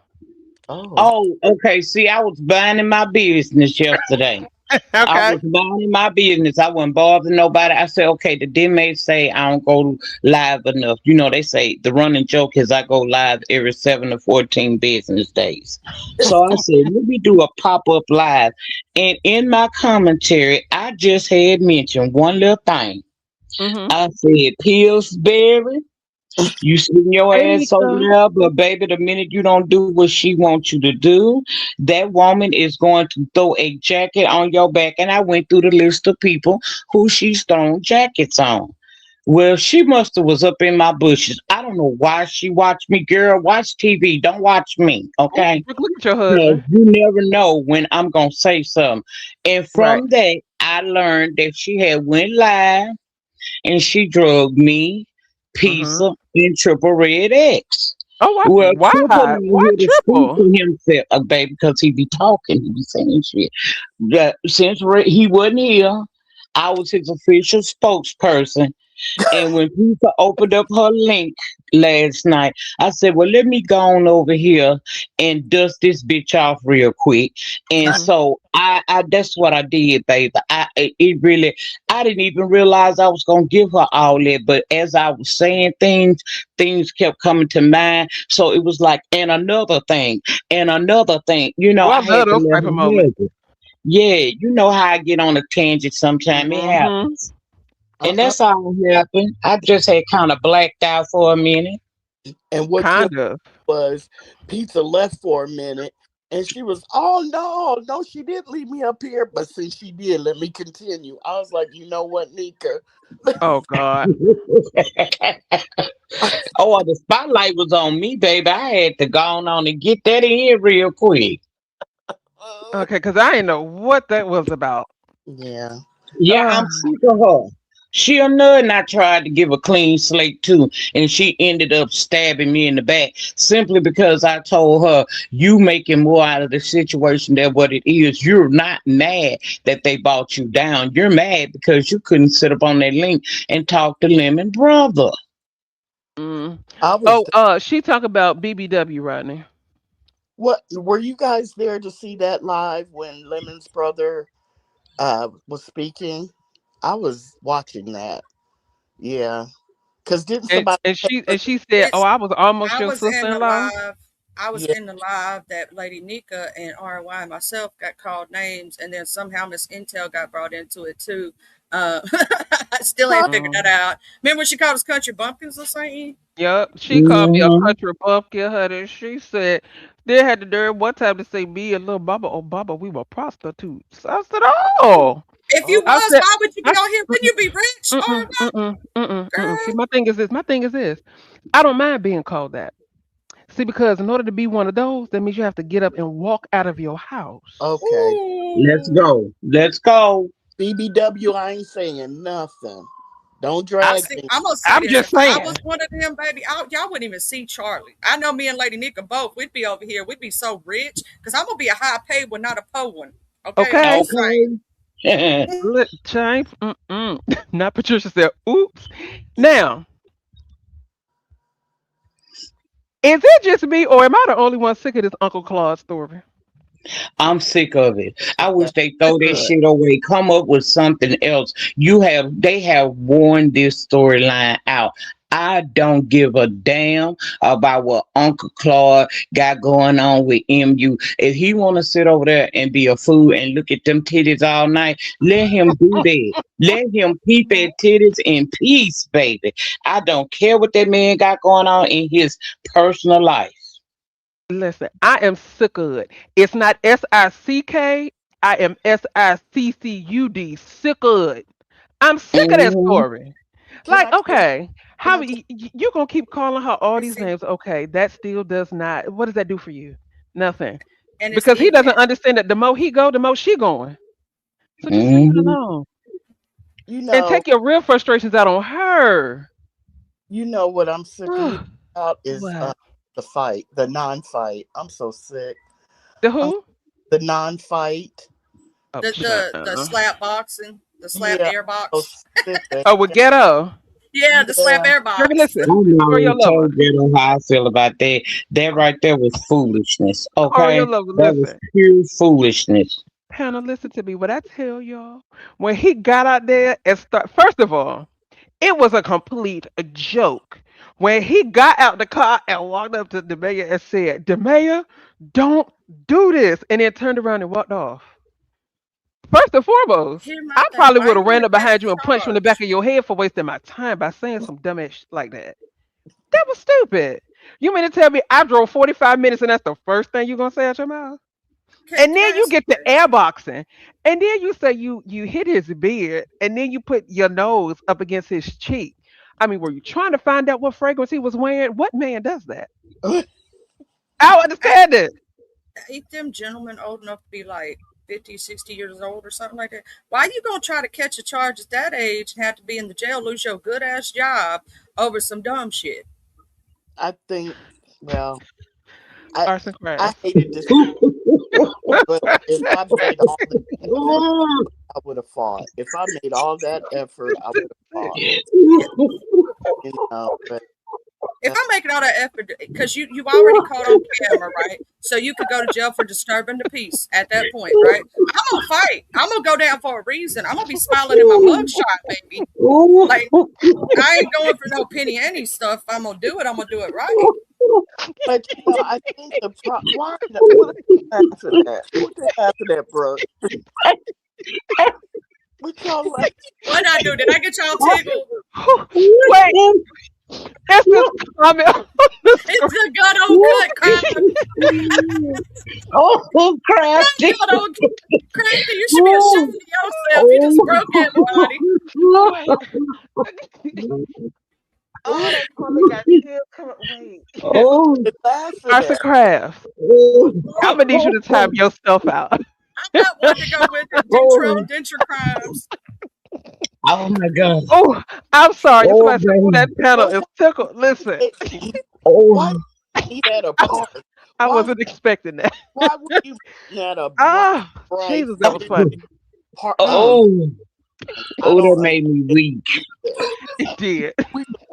Oh. Oh, okay. See, I was minding my business yesterday. I Okay. was minding my business. I wasn't bothering nobody. I said, okay, the inmates say I don't go live enough. You know, they say the running joke is I go live every 7 to 14 business days. So I said, let me do a pop-up live. And in my commentary, I just had mentioned one little thing. Mm-hmm. I said, Pillsbury, you sitting your There you ass over go. there, but baby, the minute you don't do what she wants you to do, that woman is going to throw a jacket on your back. And I went through the list of people who she's thrown jackets on. Well, she must have was up in my bushes. I don't know why she watched me. Girl, watch TV. Don't watch me, Oh, okay? look at your Because husband. you never know when I'm gonna say something. And Right. from that, I learned that she had went live and she drugged me, Mm-hmm. Pizza, and Triple Red X. Oh, Well, why? Triple not Why here to speak triple? to himself, baby, because he be talking, he be saying shit. That since he wasn't here, I was his official spokesperson, and when Pizza opened up her link last night, I said, well, let me go on over here and dust this bitch off real quick. And Mm-hmm. so I that's what I did, baby. It really, I didn't even realize I was gonna give her all that. But as I was saying things kept coming to mind. So it was like, and another thing, and another thing. Oh, I I love had to those let type her of moments. have it. Yeah, you know how I get on a tangent sometimes. It Mm-hmm. happens. And Uh-huh. that's all happened. I just had kind of blacked out for a minute. And what killed Kind of. was Pizza left for a minute and she was, oh no, she didn't leave me up here. But since she did, let me continue. I was like, you know what, Nyca? Oh God. Oh, the spotlight was on me, baby. I had to go on and get that in real quick. Okay, because I didn't know what that was about. Yeah. Yeah, Uh, I'm sick of her. She a nut and I tried to give a clean slate too, and she ended up stabbing me in the back simply because I told her you making more out of the situation than what it is. You're not mad that they bought you down. You're mad because you couldn't sit up on that link and talk to Lemon Brother. mm. I was Oh, she talk about BBW, Rodney. what were you guys there to see that live when Lemon's brother was speaking? I was watching that. Yeah. Cause didn't And somebody and say she and something? she said, "Oh, It's I was almost I your was in the sister-in-law." live. I was Yeah. in the live that Lady Nyca and RY and myself got called names, and then somehow Miss Intel got brought into it too. I still Huh? ain't figured that Mm. out. Remember when she called us country bumpkins or something? Yep, she called me a Hmm. country bumpkin, honey. She said they had the nerve one time to say me and little Baba, oh Baba, we were prostitutes. I said, oh, If you Oh, I was, said, why would you be I, on here? Wouldn't you be rich? mm-mm, Oh, mm-mm, mm-mm, mm-mm. See, girl. my thing is this. My thing is this. I don't mind being called that. See, because in order to be one of those, that means you have to get up and walk out of your house. okay. Let's Ooh. go. Let's go. BBW, I ain't saying nothing. Don't I, drag See, me. I'm gonna say I'm this: just if I saying. was one of them, baby, y'all wouldn't even see Charlie. I know me and Lady Nika both. We'd be over here. We'd be so rich because I'm gonna be a high paid one, not a poor one. Okay, I'm Okay, just saying. Okay. look, James. Mm-mm. Not Patricia said, "Oops." Now, is it just me, or am I the only one sick of this Uncle Claude story? I'm sick of it. I Okay. wish they throw that Good. shit away. Come up with something else. They have worn this storyline out. I don't give a damn about what Uncle Claude got going on with MU. If he want to sit over there and be a fool and look at them titties all night, let him do that. Let him peep at titties in peace, baby. I don't care what that man got going on in his personal life. Listen, I am sick of it. It's not Sick. I am SICCUD. Sick of it. I'm sick of that Hmm. story. Can Like, I okay, can how I tell you gonna keep calling her all And these see, names? Okay, that still does not. What does that do for you? Nothing. and it's Because he even doesn't understand that the more he go, the more she going. So just leave it Hmm. alone you and know take your real frustrations out on her. you know what I'm sick of about is What? the fight, the non-fight. I'm so sick. The I'm who? the non-fight. Oh, the slap boxing, the slap Yeah, air I'm so box. sick of oh, with it. ghetto. Yeah, the slap Yeah. air Girl, box. I listen. Call already your lover. told you how I feel about that. That right there was foolishness. Call your Okay, lover. that was Listen. pure foolishness. Hannah, listen to me. What I tell y'all, when he got out there and start, first of all, it was a complete joke. When he got out the car and walked up to the mayor and said, "The mayor, don't do this," and then turned around and walked off. First and foremost, Here's my I thing. probably Why would you have want ran to up catch behind a you and punched you in the back charge? of your head for wasting my time by saying some dumb ass like that. That was stupid. You mean to tell me I drove 45 minutes and that's the first thing you're gonna say out your mouth? And Can then I you ask get you to this? air boxing, and then you say you hit his beard, and then you put your nose up against his cheek. I mean, were you trying to find out what fragrance he was wearing? What man does that? I don't Ain't, understand it. ain't them gentlemen old enough to be like 50, 60 years old or something like that? Why you gonna try to catch a charge at that age and have to be in the jail, lose your good ass job over some dumb shit? I think, well, I Arts and I crafts. hated to say, but if I made all the effort, I would have fought. If I made all that effort, I would have fought. Yeah. But If I'm making all that effort, because you already caught on camera, right? So you could go to jail for disturbing the peace at that point, right? I'm gonna fight. I'm gonna go down for a reason. I'm gonna be smiling in my mugshot, baby. Like I ain't going for no penny any stuff. If I'm gonna do it, I'm gonna do it right. I think what after that? What after that, bro? What y'all like? What I do? Did I get y'all tickled? Wait, it's this comment on the It's screen. a good old good crime. Oh, crafty. Good old crafty. You should be Oh, ashamed of yourself. You just broke oh. everybody. Wait. Oh, that comment got chills coming. Wait. Oh, What laughing Arts and at? crafts. oh, I'm gonna need you to time yourself out. I got one to go with it. oh, Denture crimes. oh my God. Oh, I'm sorry. Oh, Somebody said, "Oh, baby. that panel What's is tickled." Listen, why Oh, eat at a I, park? I Why wasn't expecting that. why would you eat at a Ah, bright Jesus, that was funny. park? Mm, oh, I oh, that don't made me weak. understand. it did.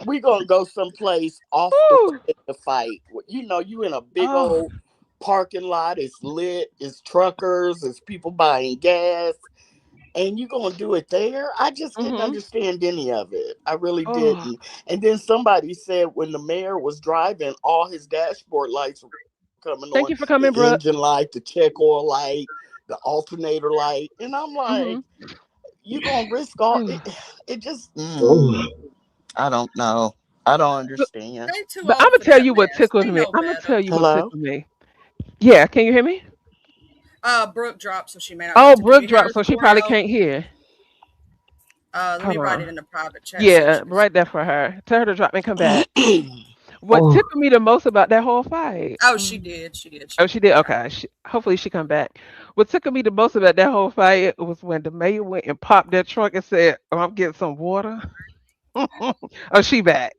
We gonna go someplace off the Ooh, way to fight. You in a big oh, old parking lot. It's lit. It's truckers. It's people buying gas, and you gonna do it there? I just didn't mm-hmm. understand any of it. I really Oh, didn't. And then somebody said when the mayor was driving, all his dashboard lights were coming thank on. you for coming, The Brooke. engine light, the check oil light, the alternator light, and I'm Mm-hmm. like, you gonna risk all it? Mm. It just. Oh, I don't know. I don't But, understand. They too but I'm old gonna for tell that you what mess. tickled They me. know I'm gonna better. tell you what Hello? tickled me. Yeah, can you hear me? Brooke dropped, so she may not be able Oh, to. Can Brooke you hear dropped, us, so she probably L'Oreal? can't hear. Let Hold me write it on. in the private chat Yeah, section. right there for her. Tell her to drop and come back. What oh, tickled me the most about that whole fight? Oh, she did. She did. She Oh, she did. did. Yeah. Okay. Hopefully she come back. What tickled me the most about that whole fight was when the mayor went and popped that trunk and said, "Oh, I'm getting some water." Oh, she back.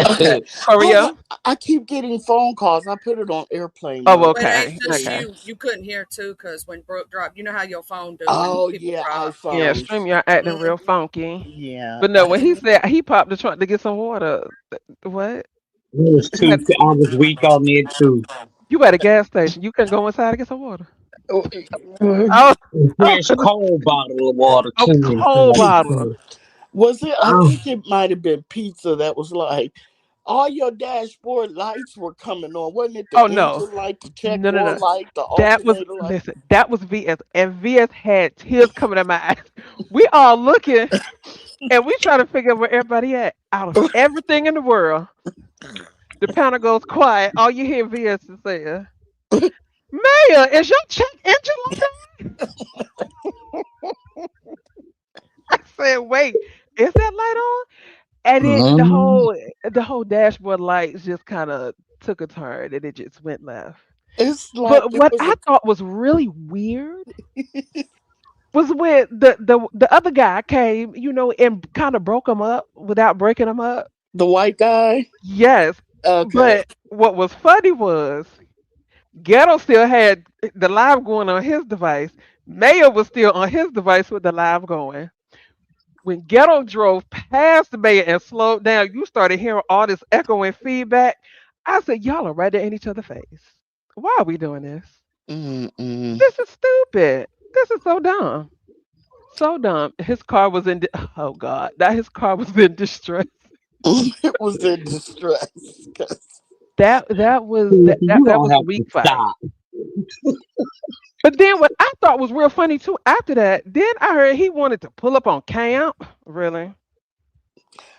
Okay. Hold on. Oreo. I keep getting phone calls. I put it on airplane Oh, mode. But Let me okay. that's just see. Okay. you. You couldn't hear too, because when Brooke dropped, you know how your phone do when Oh people yeah, drop. Yeah, iPhones. StreamYard acting Hmm. real funky. Yeah. But no, when he said he popped the trunk to get some water, what? it was You too. had I was weak on it too. you at a gas station. You couldn't go inside to get some water. Oh, Oh, oh, Fresh cold bottle of water a too. cold bottle. was it? I Oh, think it might have been pizza that was like all your dashboard lights were coming on. Wasn't it the Oh no. engine light, the check No, no, oil no. light, the That was alternator light? listen. That was VS, and VS had tears coming out my eyes. We all looking, and we trying to figure out where everybody at. Out of everything in the world, the panel goes quiet. All you hear VS is saying, "Mayor, is your check engine light on?" I said, "Wait, is that light on?" And then mm, the whole dashboard lights just kind of took a turn, and it just went left. It's like But it what was I a thought was really weird was when the other guy came, and kind of broke him up without breaking him up. the white guy. Yes, Okay. but what was funny was Ghetto still had the live going on his device. Mayo was still on his device with the live going. When Ghetto drove past the Mayor and slowed down, you started hearing all this echoing feedback. I said, "Y'all are right there in each other's face. Why are we doing this?" Mm-mm. This is stupid. This is so dumb. So dumb. His car was in. Oh God, that his car was in distress. It was in distress. 'Cause That was See, that you that gonna was a have weak to fight. stop. But then what I thought was real funny too. After that, then I heard he wanted to pull up on Camp. Really,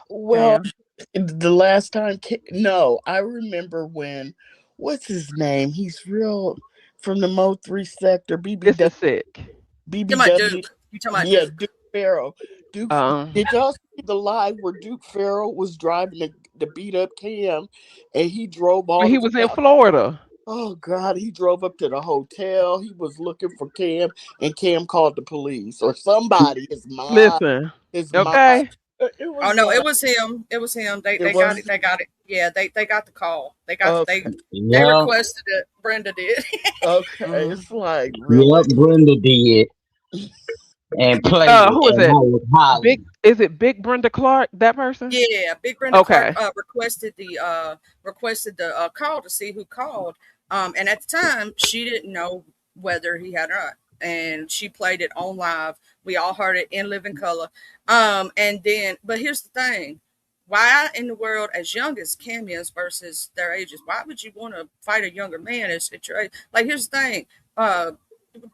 well, Cam? the last time, no, I remember when, what's his name? He's real from the Mo 3 sector, This is sick. You talking about BBW. Duke? You talking about Yeah, Duke? Duke Farrell. Duke, Um, did y'all see the live where Duke Farrell was driving the beat up Cam and he drove when all he the was way in out? Florida. Oh God, he drove up to the hotel. He was looking for Cam, and Cam called the police or somebody. Listen, His mom. okay. It Oh was no, it like was him. It was him. They it they got was it. They got it. Yeah, they got the call. okay. They Yep, requested it. Brenda did. Okay, Mhm. it's like yep. really. Brenda did and played it, Who is and I it? was Big? hollering. Is it Big Brenda Clark? That person? Yeah, Big Brenda Clark Okay. requested the call to see who called. And at the time, she didn't know whether he had or not, and she played it on live. We all heard it in living color. And then, but here's the thing: why in the world, as young as Cam is versus their ages, why would you want to fight a younger man at your age? Like, here's the thing: uh,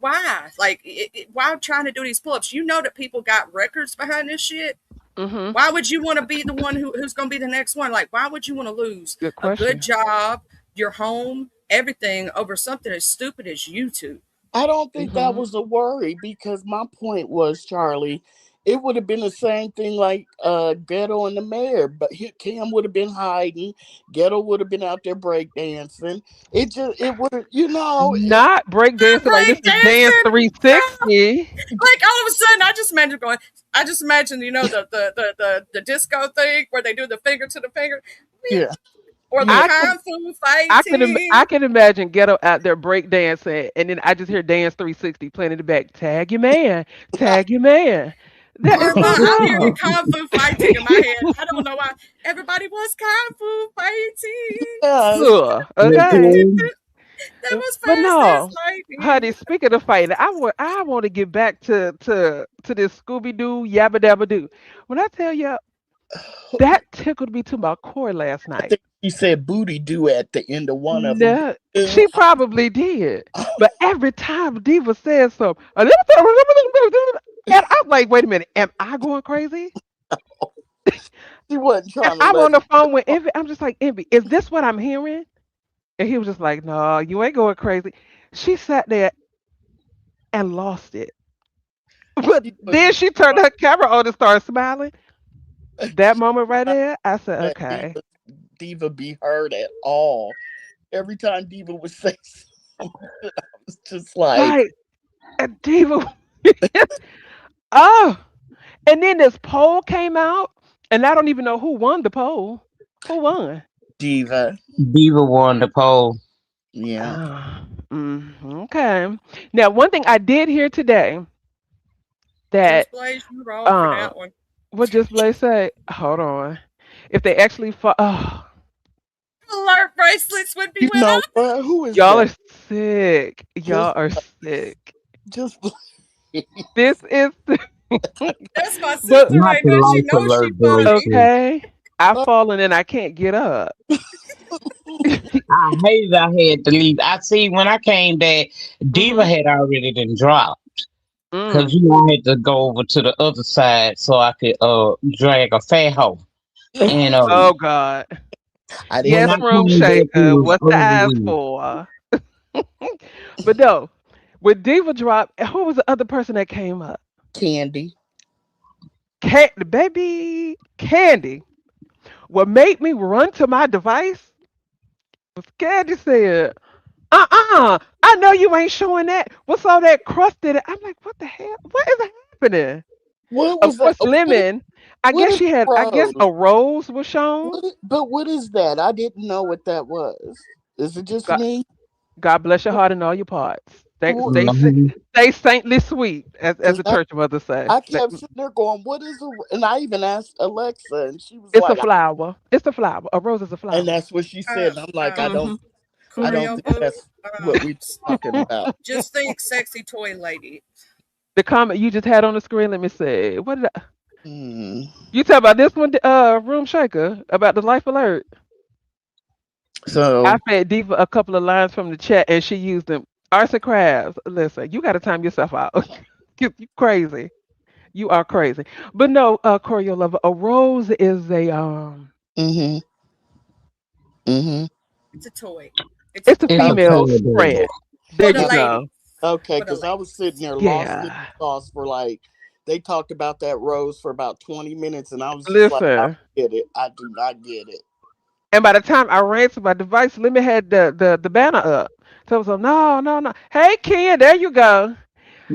why? Like, why trying to do these pull-ups? You know that people got records behind this shit. Mhm. Why would you want to be the one who's going to be the next one? Like, why would you want to lose Good a good question. job, your home, everything over something as stupid as YouTube? I don't think that Mhm. was a worry because my point was, Charlie, it would have been the same thing like Ghetto and the mayor, but Cam would have been hiding. Ghetto would have been out there breakdancing. It would have, Not breakdancing like this Break is Dance dancing. No, 360. like all of a sudden, I just imagine going. I just imagine, the disco thing where they do the finger to the finger, yeah, or the yeah. I can kung fu fighting. I can imagine Ghetto out there breakdancing, and then I just hear Dance 360 playing in the back. Tag your man, tag your man. That is Or so my, I'm hearing the dumb. kung fu fighting in my head. I don't know why everybody was kung fu fighting. Yes. Ugh, okay. Okay. That was But fast as no, lightning. honey. Speaking of fighting, I want to get back to this Scooby Doo Yabba Dabba Doo. When I tell you that tickled me to my core last I night. think she said booty do at the end of one of them. No, she probably did. But every time Diva says something, and I'm like, wait a minute, am I going crazy? She wasn't And trying to I'm let on it the phone with go. Envy. I'm just like, Envy, is this what I'm hearing? And he was just like, no, you ain't going crazy. She sat there and lost it. But She was then she turned her camera on and started smiling. That moment right not there, I said, let okay. Diva be heard at all. Every time Diva would say something, I was just like, Like, and Diva, oh, and then this poll came out, and I don't even know who won the poll. Who won? Diva. Diva won the poll. Yeah. Okay. Now, one thing I did hear today that Just Blaze, you wrong for uh, that one. what just Blaze say? Hold on. If they actually, oh, Alert bracelets would be You went know up. what? Who is y'all that? are sick. Y'all Just are sick. just This is, That's my but sister Not right the there. She life knows she alert funny. bracelet. okay. I've fallen and I can't get up. I hated I had to leave. I see when I came back, Diva hmm had already been dropped. Cause Mm. I had to go over to the other side so I could drag a fat hoe. And Oh God. I didn't when Yes, know I room came back, it shaker. was What's the over eyes with. for? But no, with Diva drop, who was the other person that came up? Candy. The baby Candy. What made me run to my device was Candy said, I know you ain't showing that. What's all that crusted? I'm like, what the hell? What is happening? What Of was that? course, Lemon. I What guess is she had. I guess rose? a rose was shown. But what is that? I didn't know what that was. Is it just God, me? God bless your heart and all your parts. Mhm. Stay saintly sweet, as Because the church mother say. I kept sitting there going, "What is a?" And I even asked Alexa, and she was It's a like, flower. It's a flower. A rose is a and flower. that's what she said. Uh, And I'm like, I um, don't. hmm I don't Choreo think boo. that's what we're talking about. Just think sexy toy lady. The comment you just had on the screen. Let me see. What did I? Hmm. You talk about this one, Room Shaker, about the life alert. I So, fed Diva a couple of lines from the chat, and she used them. Arts and crafts. Listen, you got to time yourself out. You crazy. You are crazy. But no, Choreo lover. A rose is a hmm hmm It's a toy. It's a It's a toy. It's a female toy friend. baby. There For the you go. ladies. okay, For the because I was ladies. sitting there lost in Yeah. sauce for like, they talked about that rose for about 20 minutes, and I was just like, I don't Listen. get it. I do not get it. And by the time I ran to my device, let me had the banner up. So I was like, no, no, no. Hey, Ken, there you go.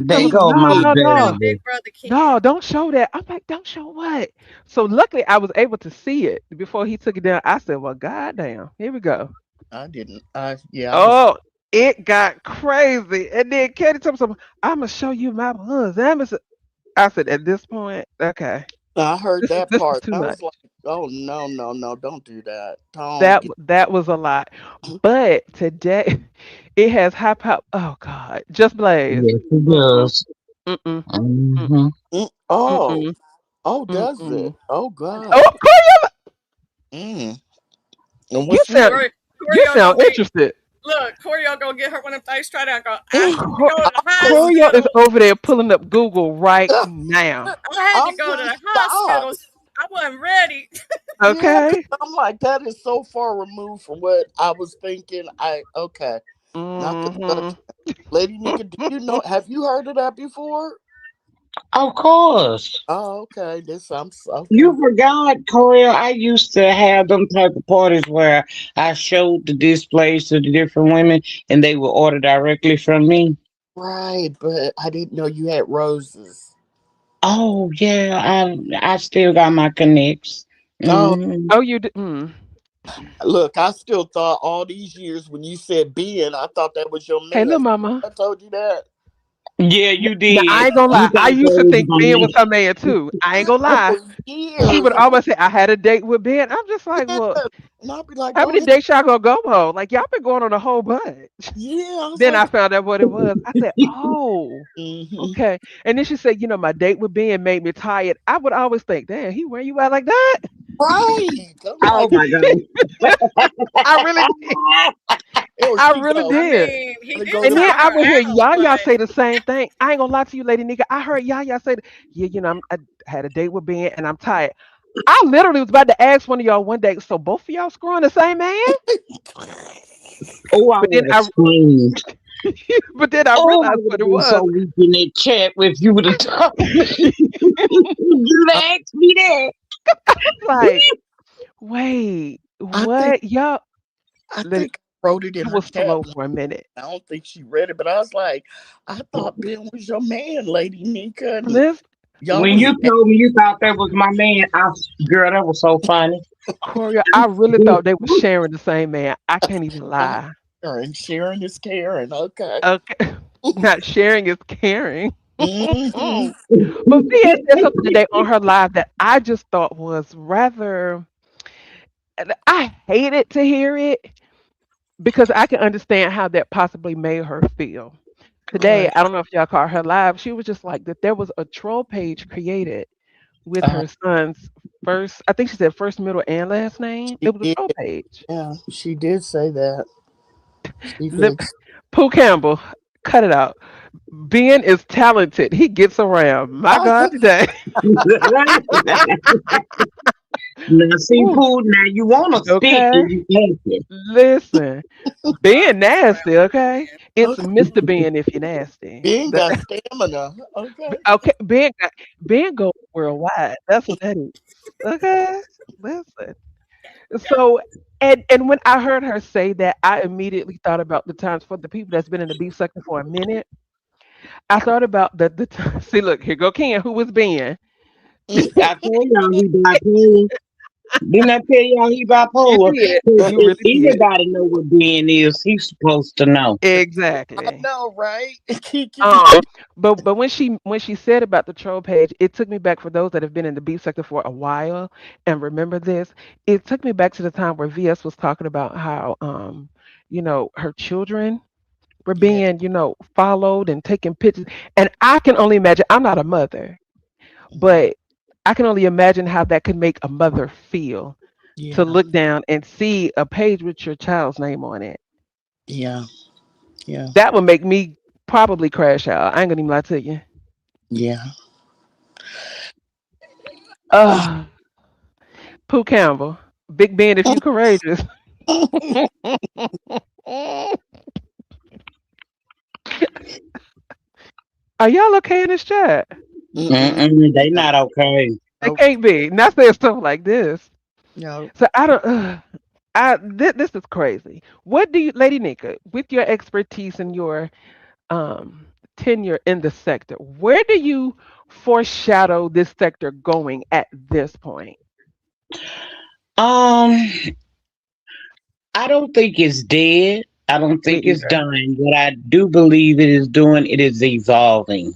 So I They was like, go no, my no, What no. up, baby. big brother No, Ken? don't show that. I'm like, don't show what? So luckily I was able to see it before he took it down. I said, well, goddamn, here we go. I didn't. Yeah, I was. Oh, it got crazy. And then Katie told me something, I'm gonna show you my buns. I said, at this point, okay, I heard that this is part. too I much. was like, oh no, no, no, don't do that. Don't That get. that was a lot. But today it has high pop. Oh God, just Blaze. Yes, it Mm-mm, does. mm-mm, Mm-hmm. mm-mm, Oh, mm-mm, oh, does it? mm-mm. Oh Oh, God. Corey, Mm. And you what's sound next? Corey, you Corey, sound gonna be interested. look. Corey, gonna get her one of them things straight out. Go. I had to Co- go to the Please. Corio is hospital. over there pulling up Google right now. I had to I'm go to like, the stop. hospital. I wasn't ready. Yeah, because Okay. I'm like, that is so far removed from what I was thinking. Okay, not to Hmm. touch. Lady Nika, do you know? Have you heard of that before? Of course. Oh, okay. This I'm okay. You forgot, Corey. I used to have them type of parties where I showed the displays to the different women and they would order directly from me. Right, but I didn't know you had roses. Oh yeah, I still got my connects. Oh, Hmm. Oh, you did. Mm. look, I still thought all these years when you said being, I thought that was your Hey, man. little mama. I told you that. Yeah, you Now I did. ain't gonna You lie. I thought that used to was think my Ben was man. her man too. I ain't gonna lie. For She would years. always say, "I had a date with Ben." I'm just like, Yeah. well, And I'll be like, how go many ahead. dates y'all gonna go on? Like y'all been going on a whole bunch. Yeah, I was Then like, I found out what it was. I said, "Oh, hmm okay." And then she said, "You know, my date with Ben made me tired." I would always think, "Damn, he wear you out like that?" right. I'm Oh like, my god. I really did. there I she really go. I did. mean, he Gotta did go And to then the tire I her would hear out, Yaya but say the same thing. I ain't gonna lie to you, lady nigga. I heard Yaya say, "Yeah, you know, I had a date with Ben, and I'm tired." I literally was about to ask one of y'all one day, so both of y'all screwing the same man? Oh, I But then would have I, screamed. but then I Oh, I realized would what have it been so was. weak in that chat if you would have told me. You'd I, asked me that. Like, wait, I think what? Y'all, I let it, think I wrote it in it her was chat. slow for a minute. I don't think she read it, but I was like, I thought Ben was your man, Lady Nika, and Liz, y'all When was you told me you thought that was my man, girl, that was so funny. Corey, I really thought they were sharing the same man. I can't even lie. and sharing is caring. Okay. Okay, not sharing is caring. hmm But Via said something today on her live that I just thought was rather. And I hated to hear it because I can understand how that possibly made her feel. Today, Right. I don't know if y'all caught her live. She was just like that. There was a troll page created with Uh, her son's first. I think she said first, middle, and last name. she It was a did. troll page. Yeah, she did say that. She Lip, did. Pooh Campbell, cut it out. Ben is talented. He gets around. My God, today. Now, see, Ooh, Pooh, now you want to stick okay. and you can't. Listen, God being gets nasty, around with okay? Ben. It's Okay. Mr. Ben if you're nasty. Ben got stamina. Okay. Okay, Ben goes worldwide. That's what that is. Okay, listen. So, and when I heard her say that, I immediately thought about the times for the people that's been in the beef sector for a minute. I thought about the time. See, look, here go Ken, who was Ben. I told y'all he bipolar. Didn't I tell y'all he You bipolar? did. 'Cause You if really did. anybody know what Ben is, he's supposed to know. I Exactly. know, right? Kiki. Um, but when she said about the troll page, it took me back for those that have been in the beef sector for a while and remember this. It took me back to the time where VS was talking about how her children were being, followed and taking pictures. And I can only imagine, I'm not a mother, but I can only imagine how that could make a mother feel to Yeah. look down and see a page with your child's name on it. Yeah. Yeah. That would make me probably crash out. I ain't gonna even lie to you. Yeah. Uh, Pooh Campbell, Big Ben, if you courageous. Are y'all okay in this chat? Mm-mm. They not okay. It Nope. can't be. Not saying stuff like this. No. So I don't. This is crazy. What do you, Lady Nika, with your expertise and your tenure in the sector, where do you foreshadow this sector going at this point? Um, I don't think it's dead. I don't Me think it's either. dying. What I do believe it is doing, it is evolving.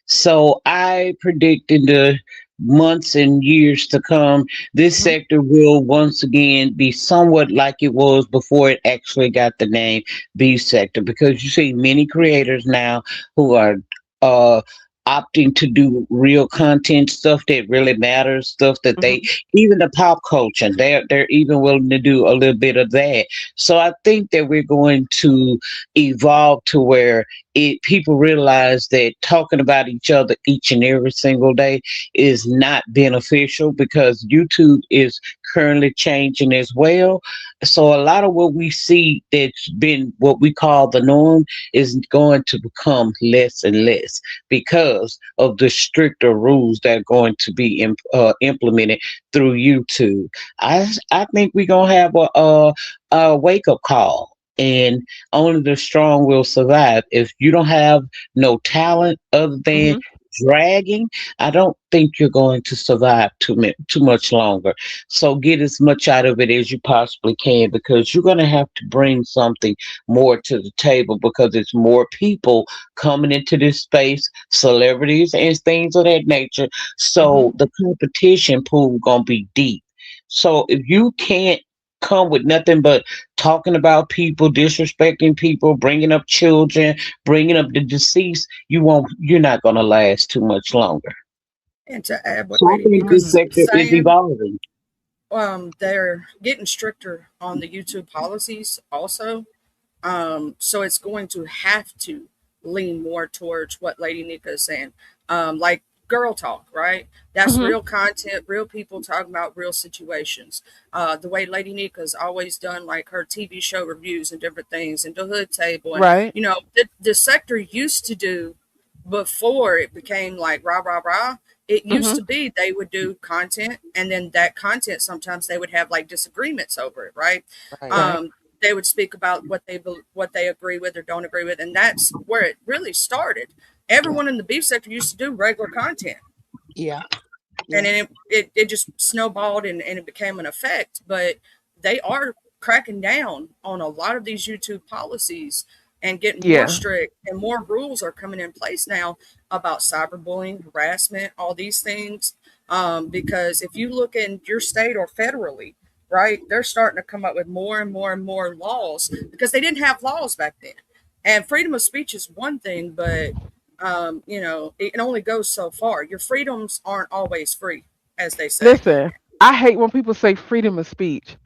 So I predict in the months and years to come, this Mhm. sector will once again be somewhat like it was before it actually got the name B sector, because you see many creators now who are uh opting to do real content, stuff that really matters, stuff that they, Mhm. even the pop culture, they're even willing to do a little bit of that. So I think that we're going to evolve to where people realize that talking about each other each and every single day is not beneficial, because YouTube is currently changing as well. So a lot of what we see that's been what we call the norm is going to become less and less because of the stricter rules that are going to be implemented through YouTube. I think we're gonna have a wake up call, and only the strong will survive. If you don't have no talent other than Mhm. dragging, I don't think you're going to survive too much longer. So get as much out of it as you possibly can, because you're going to have to bring something more to the table, because it's more people coming into this space, celebrities and things of that nature. So Mhm. the competition pool going to be deep. So if you can't come with nothing but talking about people, disrespecting people, bringing up children, bringing up the deceased, you're not going to last too much longer. And to add what So I Lady think Nika's this Mm. sector is saying, evolving. they're getting stricter on the YouTube policies also. So it's going to have to lean more towards what Lady Nika is saying. Like girl talk, right? That's Mhm. real content, real people talking about real situations. The way Lady Nika's always done like her TV show reviews and different things and the hood table. And, Right. the sector used to do before it became like rah, rah, rah. It used Mhm. to be they would do content, and then that content sometimes they would have like disagreements over it, right? Right. Right. They would speak about what they agree with or don't agree with, and that's where it really started. Everyone in the beef sector used to do regular content, Yeah. and Yeah. then it just snowballed and it became an effect. But they are cracking down on a lot of these YouTube policies and getting more Yeah. strict, and more rules are coming in place now about cyberbullying, harassment, all these things. Because if you look in your state or federally, right, they're starting to come up with more and more and more laws because they didn't have laws back then. And freedom of speech is one thing, but it only goes so far. Your freedoms aren't always free, as they say. Listen, I hate when people say freedom of speech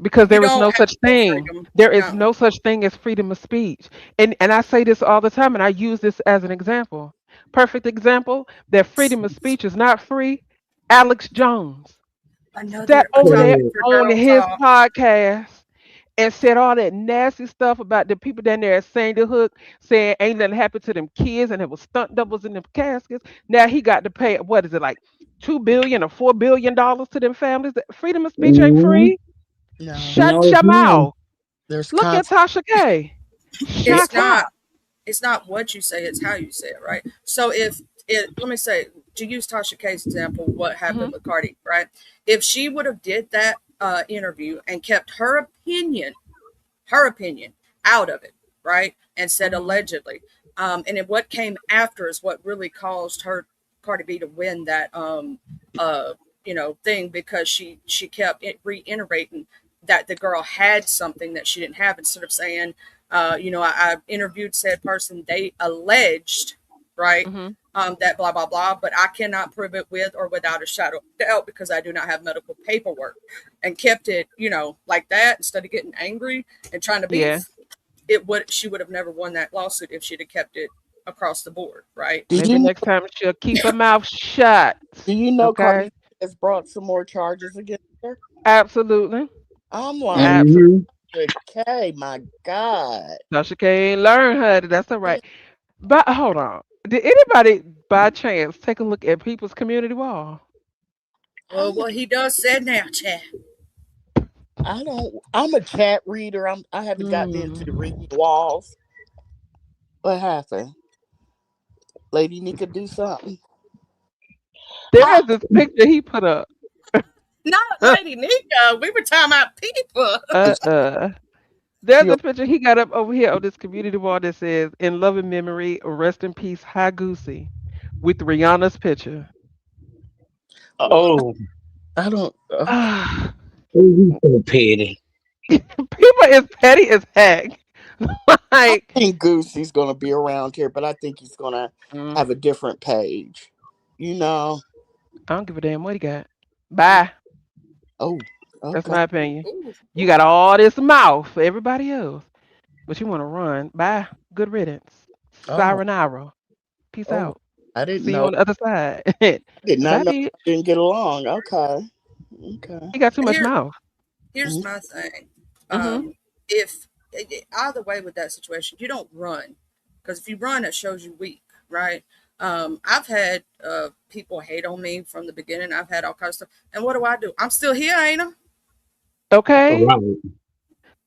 because You there is don't no have such full thing. freedom. There is No. no such thing as freedom of speech. And I say this all the time and I use this as an example. Perfect example that freedom of speech is not free. Alex Jones sat Another a over there topic Correct. for on girl his talk. podcast and said all that nasty stuff about the people down there at Sandy Hook, saying ain't nothing happened to them kids and it was stunt doubles in them caskets. Now he got to pay, what is it, like $2 billion or $4 billion to them families. That freedom of speech ain't Mhm. free. No. Shut No, it's your not. mouth. There's Look at cons. Tasha K. It's Shut not up. it's not what you say, it's how you say it, right? So if it let me say, to use Tasha K's example, what Hmm. happened with Cardi, right? If she would have did that interview and kept her opinion out of it, right? And said Hmm. allegedly. And then what came after is what really caused her Cardi B to win that thing, because she kept reiterating that the girl had something that she didn't have, instead of saying, I interviewed said person, they alleged, right, Mm-hmm. that blah, blah, blah, but I cannot prove it with or without a shadow of doubt because I do not have medical paperwork, and kept it, like that, instead of getting angry and trying to Yeah. beef. She would have never won that lawsuit if she'd have kept it across the board, right? Do Maybe you next time she'll keep her mouth shut. Cardi Okay. has brought some more charges against her? Absolutely. I'm like, Absolutely. Hmm. okay, my God. Tasha K ain't learn her. That's all right. But hold on. Did anybody by chance take a look at people's community wall? I Well, what he does said now, Chad. I don't. I'm a chat reader. I haven't gotten into reading Mm. walls. What happened? Lady Nyca, do something. There's this picture he put up. Not Lady Nyca. We were talking about people. Uh-uh. She, There's a picture he got up over here on this community wall that says, "In loving memory, rest in peace, Hi Goosey," with Rihanna's picture. Oh, I don't. you so petty. People is petty as heck. I Like, think Goosey's gonna be around here, but I think he's gonna mm, have a different page. You know. I don't give a damn what he got. Bye. Oh, That's okay. my opinion. Ooh, You got all this mouth for everybody else, but you want to run. Bye. Good riddance. Oh, Sayonara. Peace oh. out. I didn't See you know. on the other side. I did Cause not I know did. we didn't get along. Okay. Okay. He got too much here, mouth. here's Mhm. my thing. Hmm. If either way with that situation, you don't run, because if you run, it shows you weak, right? I've had people hate on me from the beginning. I've had all kinds of stuff, and what do? I'm still here, ain't I? Okay. Right.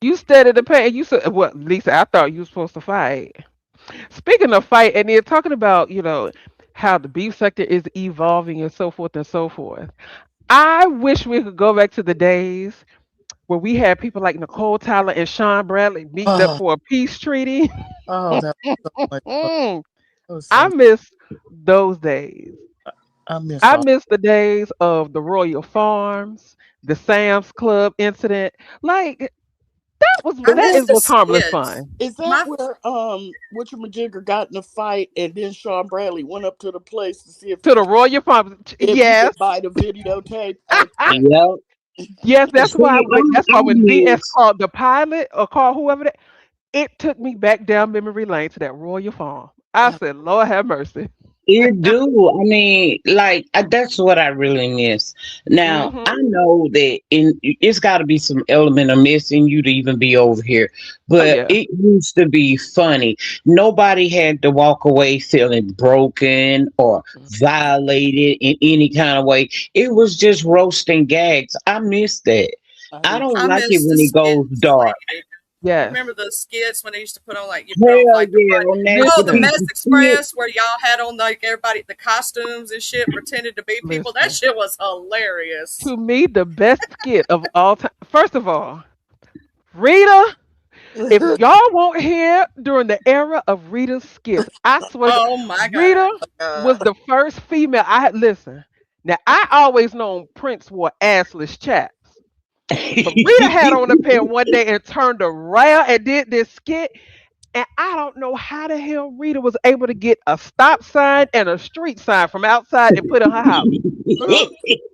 You started the pain. You said, "Well, Lisa, I thought you were supposed to fight." Speaking of fight, and you're talking about, how the beef sector is evolving and so forth and so forth. I wish we could go back to the days where we had people like Nicole Tyler and Sean Bradley meeting up Oh, for a peace treaty. oh, that was so much fun. I That was so. miss those days. I miss I all. miss the days of the Royal Farms, the Sam's Club incident. Like that was I But that miss wait, is the was harmless skits. fun. is that My where Whatchamajigger got in a fight and then Sean Bradley went up to the place to see To the Royal Farms, if he yes. could buy the videotape? Okay. Yep. Yes, that's why See, I when VS miss. called the pilot or called whoever that, it took me back down memory lane to that Royal Farm. I Uh, said, Lord have mercy. You do. I mean, like that's what I really miss. Now Hmm. I know that it's got to be some element of missing you to even be over here, Oh but yeah. it used to be funny. Nobody had to walk away feeling broken or violated in any kind of way. It was just roasting gags. I miss that. I I do. don't I like it miss the when it goes skits, dark. lady. You Yes. remember the skits when they used to put on, like, you put on Hell like the yeah, front, on oh, Nasty the Listen, Mess People. Express, where y'all had on like everybody the costumes and shit, pretended to be people. That listen. shit was hilarious. To me, the best skit of all time. First of all, Rita. If y'all won't hear during the era of Rita's skits, I swear, to God, Oh my Rita was Uh, the first female I had. Listen, now I always known Prince wore assless chaps, but Rita had on a pair one day and turned around and did this skit. And I don't know how the hell Rita was able to get a stop sign and a street sign from outside and put in her house.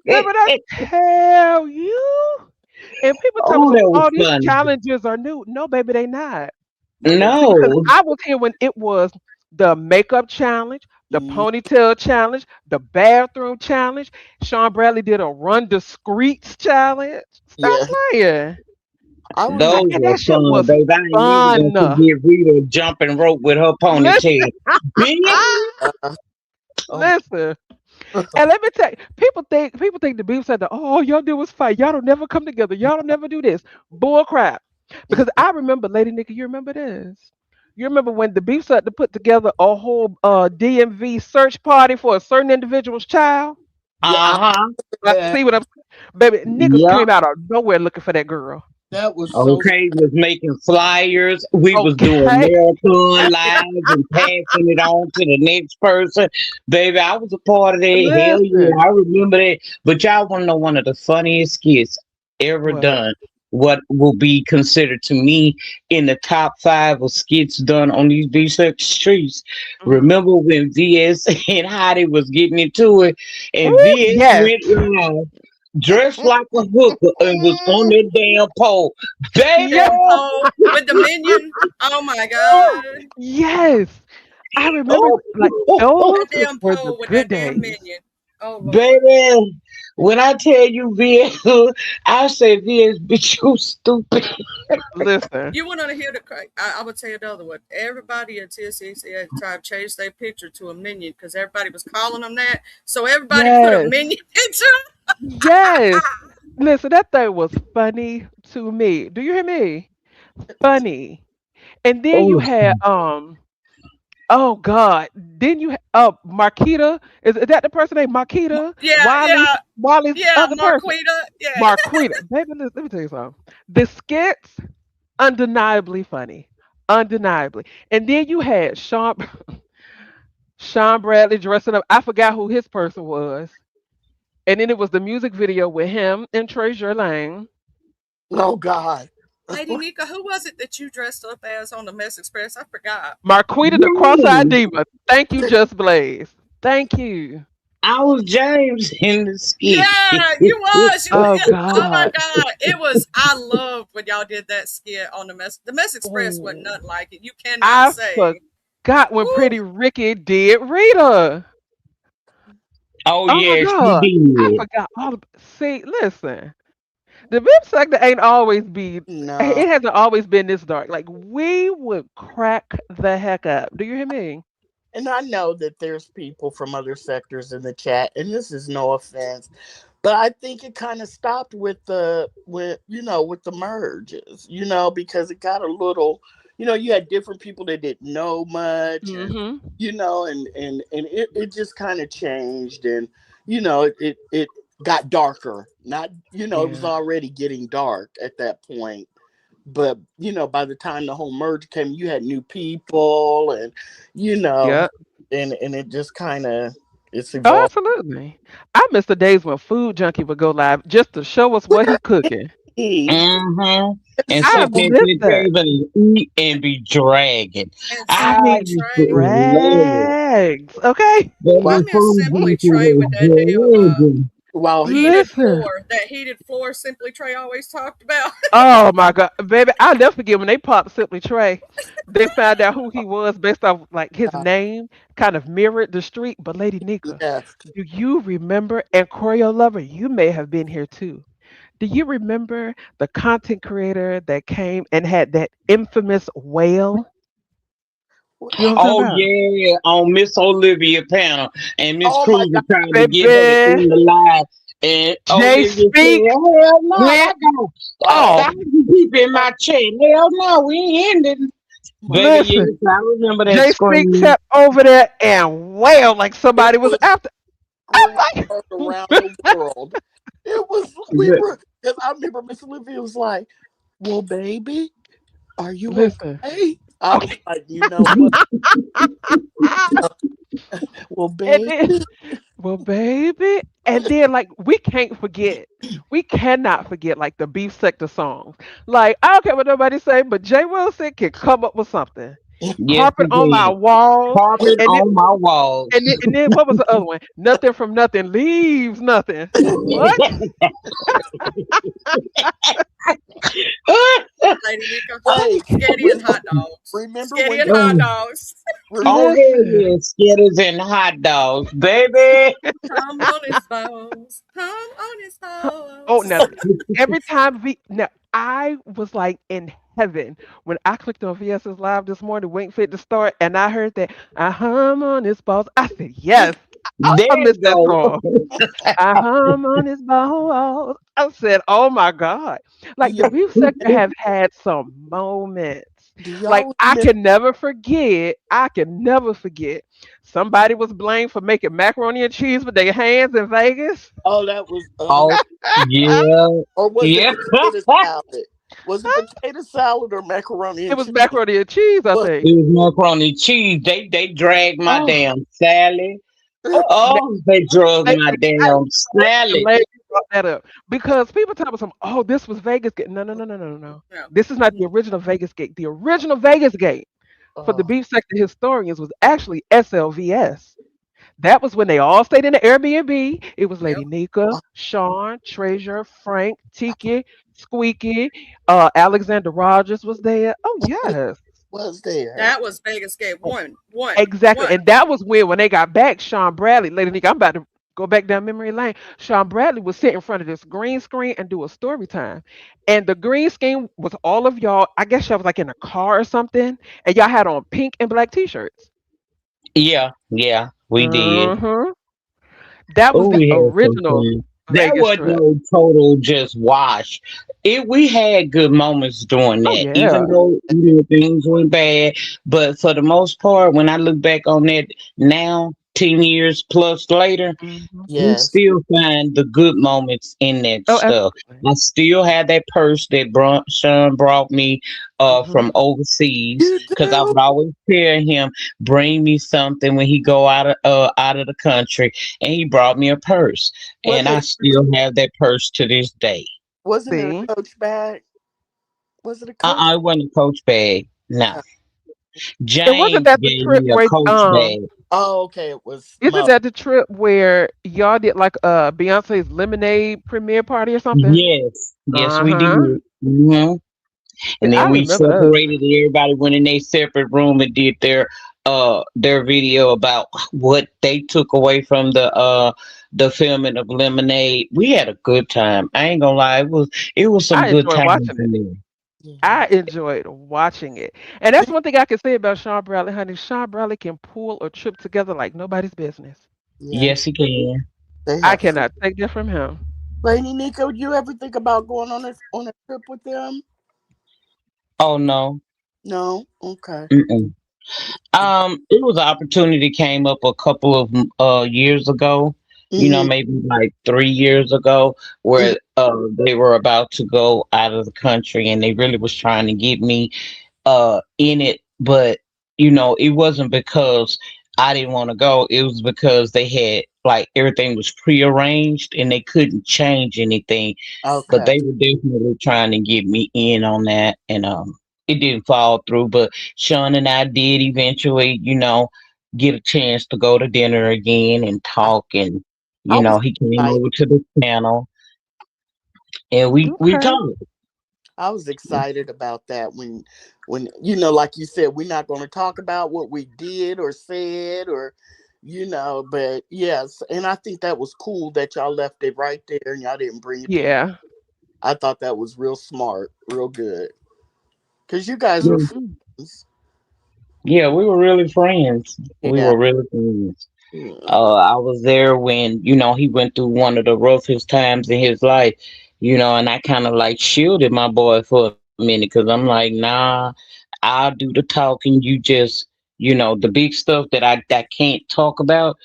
Remember that? Hell you. And people tell me, Oh, oh, that was all these funny. challenges are new. No, baby, they not. no, they're See, because No. I was here when it was the makeup challenge, the mm, ponytail challenge, the bathroom challenge. Sean Bradley did a run discreets challenge. Stop yeah. playing. I remember. Those And were that shit fun, was baby. I ain't never gonna fun. forget Rita jumping rope with her Listen, ponytail. Bitch. Uh, oh, listen. And let me tell you, people think the beef said that, oh, all y'all do was fight. Y'all don't never come together. Y'all don't never do this. Bull crap. mm, Because I remember, Lady Nikki, you remember this. You remember when the beef said to put together a whole DMV search party for a certain individual's child? yeah, I Uh-huh. I that see what I'm baby. Niggas Yep. came out of nowhere looking for that girl. that was so. Okay, was making flyers. We was doing Okay. marathon lives and passing it on to the next person. Baby, I was a part of that. Hell yeah, Listen. I remember that. But y'all want to know one of the funniest skits ever What? done what will be considered to me in the top 5 of skits done on these B-Sex streets. Mhm. Remember when VS and Hottie was getting into it, and Ooh, VS yes. went live dressed like a hooker and was on that damn pole. Baby! Yeah. Damn pole with the minion. Oh my god. Yes. I remember Oh, like That those damn were the pole with good that damn days. minion. Oh Lord. baby! When I tell you VS, I say VS, bitch, you stupid. Listen. You want to hear the crack? I would tell you another one. Everybody at TSC had to try to change their picture to a minion because everybody was calling them that. So everybody put a Yes. minion picture. Yes. Listen, that thing was funny to me. Do you hear me? Funny. And then you Oh, had oh God. Then you Marquita. Is that the person named Marquita? Yeah, Wiley yeah, Wiley's yeah. other person. Marquita. Yeah. Marquita. Baby, let me tell you something. The skits, undeniably funny. Undeniably. And then you had Sean Bradley dressing up. I forgot who his person was. And then it was the music video with him and Treasure Lane. Oh God. Lady Nika, who was it that you dressed up as on the Mess Express? I forgot. Marquita the cross-eyed yeah. diva. Thank you, Just Blaze. Thank you. I was James in the skit. Yeah, you was. You. Oh Yeah, oh my God. God, it was. I loved when y'all did that skit on the Mess. The Mess Express wasn't Oh, nothing like it. You cannot I say. forgot when Woo. Pretty Ricky did Rita. Oh, Oh my yes, she God. I did. forgot all of see, listen. The VIP sector ain't always be No. it hasn't always been this dark. Like we would crack the heck up. Do you hear me? And I know that there's people from other sectors in the chat, and this is no offense, but I think it kind of stopped with the merges, because it got a little, you had different people that didn't know much, and Mm-hmm. it just kind of changed, and it got darker. Not, it was Yeah. already getting dark at that point. But by the time the whole merge came, you had new people, and you know, Yep. and it just kind of it's Oh, evolved. absolutely. I miss the days when Food Junkie would go live just to show us what he cooking. Mm-hmm. And I sit there at miss the that. table and eat and be dragging. And I I Simply mean, used to Trey. love it. drags. Okay. Wow, I Baby miss food Simply juicy Trey with was that damn dragging. wow, he heated Listen. floor. That heated floor Simply Trey always talked about. Oh my God, baby! I'll never forget when they popped Simply Trey. They found out who he was based off like his name, kind of mirrored the street. But Lady Nika, left. do you remember? And Choreo Lover, you may have been here too. Do you remember the content creator that came and had that infamous wail? You know what I'm Oh talking about? yeah, on Miss Olivia panel, and Miss Oh my Cruz God, was trying to get her to Baby, end the live, and Jay Olivia said, Speak "Hell no, I went got off. 1,000 people in my chat. Hell no, we ain't ending." my Baby, Listen, yes, I remember that Jay Speak scream. sat over there and wailed like it somebody was was after. screamed I'm around like, the world. It was we were because I remember Miss Olivia was like, "Well, baby, are you listen. okay?" I was Okay. like, "You know what? Well, And baby, then, well, baby, and then like we can't forget, we cannot forget like the beef sector songs. Like I don't care what nobody say, but Jay Wilson can come up with something. Yes, Carpet he on my did. walls, Carpet and then, on my walls. and then what was the other one? Nothing from nothing leaves nothing. What? Lady Nika, wait, spaghetti and hot dogs. remember Spaghetti when and the hot Oh, dogs. remember hell Listen. yeah, skittles and hot dogs, baby. Come on his balls. Come on his Oh, balls. now every time now I was like in heaven when I clicked on VS's live this morning, waiting for it to start, and I heard that I hum on his balls. I said, yes, There I you missed that go. song. I hum on his balls. I said, oh my God. do Like the y'all beef sector have had some moments. do Like y'all I remember can never forget. I can never forget. Somebody was blamed for making macaroni and cheese with their hands in Vegas. oh that was Oh, yeah, or was it yeah. potato salad? Was it potato salad or macaroni It and was cheese? macaroni and cheese, I Was think. It was macaroni and cheese. They dragged my Oh, damn salad. oh, Oh, they drugged lady, my I, damn salad. lady, brought that up because people tell us, "Oh, this was Vegas Gate." No, no, no, no, no, no, no. No. This is not the original Vegas Gate. The original Vegas Gate for the Oh, beef sector historians was actually SLVS. That was when they all stayed in the Airbnb. It was Yep. Lady Nika, oh, Sean, Treasure, Frank, Tiki, Squeaky, Alexander Rogers was there. Oh yes. was there. That was Vegas Gate one. One. Exactly. One. And that was when they got back, Sean Bradley, Lady Nick, I'm about to go back down memory lane. Sean Bradley would sit in front of this green screen and do a story time. And the green screen was all of y'all, I guess y'all was like in a car or something, and y'all had on pink and black t-shirts. Yeah, yeah, we did. Hmm. That was Oh, the we had some original fun. That Vegas wasn't trip. no total just wash. It we had good moments doing Oh that, even yeah. though things went bad. But for the most part, when I look back on that now, 10 years plus later, Hmm. we Yes. still find the good moments in that Oh, stuff. absolutely. I still have that purse that Sean brought me Hmm. from overseas You because I do? would always tell him bring me something when he go out of the country, and he brought me a purse, Was and I it still have that purse to this day. wasn't it See, a Coach bag? Was it a Coach? It wasn't a Coach bag. No, Uh, and wasn't James that the gave trip me a where Coach bag. oh, okay. It was isn't that the trip where y'all did like Beyonce's Lemonade premiere party or something? Yes, yes, we did. Uh-huh. And I then we remember those. separated. Everybody went in their separate room and did their video about what they took away from the filming of Lemonade. We had a good time. I ain't gonna lie, it was some I good enjoyed times watching it. in there. I yeah. enjoyed watching it. And that's one thing I can say about Sean Bradley, honey. Sean Bradley can pull a trip together like nobody's business. Yes. Yes, he can. They I have fun. cannot take that from him. Lady Nico, do you ever think about going on a trip with them? Oh no. No? Okay. Mm-mm. It was an opportunity came up a couple of years ago. Mm-hmm. Maybe like 3 years ago, Mm-hmm. where they were about to go out of the country, and they really was trying to get me in it, but it wasn't because I didn't want to go. It was because they had like everything was prearranged and they couldn't change anything. But Okay. they were definitely trying to get me in on that, and it didn't fall through. But Sean and I did eventually, get a chance to go to dinner again and I, talk, and I was he came excited. over to the channel and we Okay. talked. I was excited about that when like you said, we're not going to talk about what we did or said or but yes, and I think that was cool that y'all left it right there and y'all didn't bring it to you. Yeah. I thought that was real smart, real good. Because you guys were Yeah, Mm. friends. yeah, we were really friends. We Yeah. were really friends. Yeah. I was there when, he went through one of the roughest times in his life, and I kind of like shielded my boy for a minute because I'm like, nah, I'll do the talking. You just, the big stuff that can't talk about,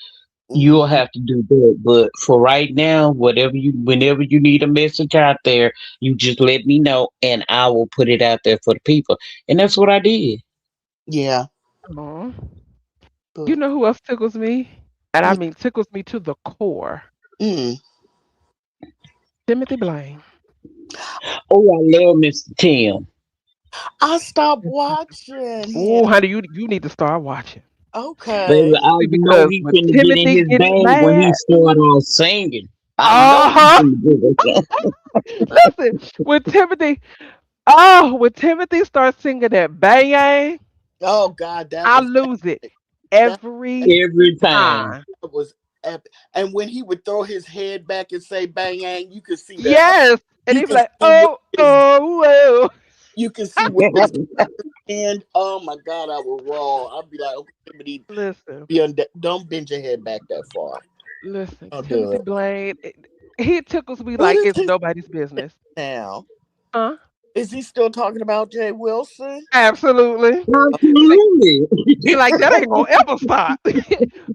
you'll Hmm. have to do that. But for right now, whenever you need a message out there, you just let me know and I will put it out there for the people. And that's what I did. Yeah. Aw. You But know who else tickles me? And I mm, mean tickles me to the core. mm. Timothy Blaine. Oh, I love Mr. Tim. I stopped watching him. Oh, honey, you need to start watching. Baby, Okay. I See, know because he when finna get in Timothy his gets bag when he mad, started on singing. I know he uh-huh. finna get it. Listen, when Timothy starts singing that bang, Oh God, that I was lose it that every Every time. time. that was epic. And when he would throw his head back and say "bang ang," you could see Yes. And you he'd be could like, see where oh, his oh, well. you could see where his hand. Oh my God, I would roll. I'd be like, okay, Timothy, Listen, don't bend your head back that far. listen, Don't do Timothy it. Blaine, he tickles me What like is it's his nobody's business. now? Huh? Is he still talking about Jay Wilson? Absolutely. Like, Absolutely. like that ain't gonna ever stop.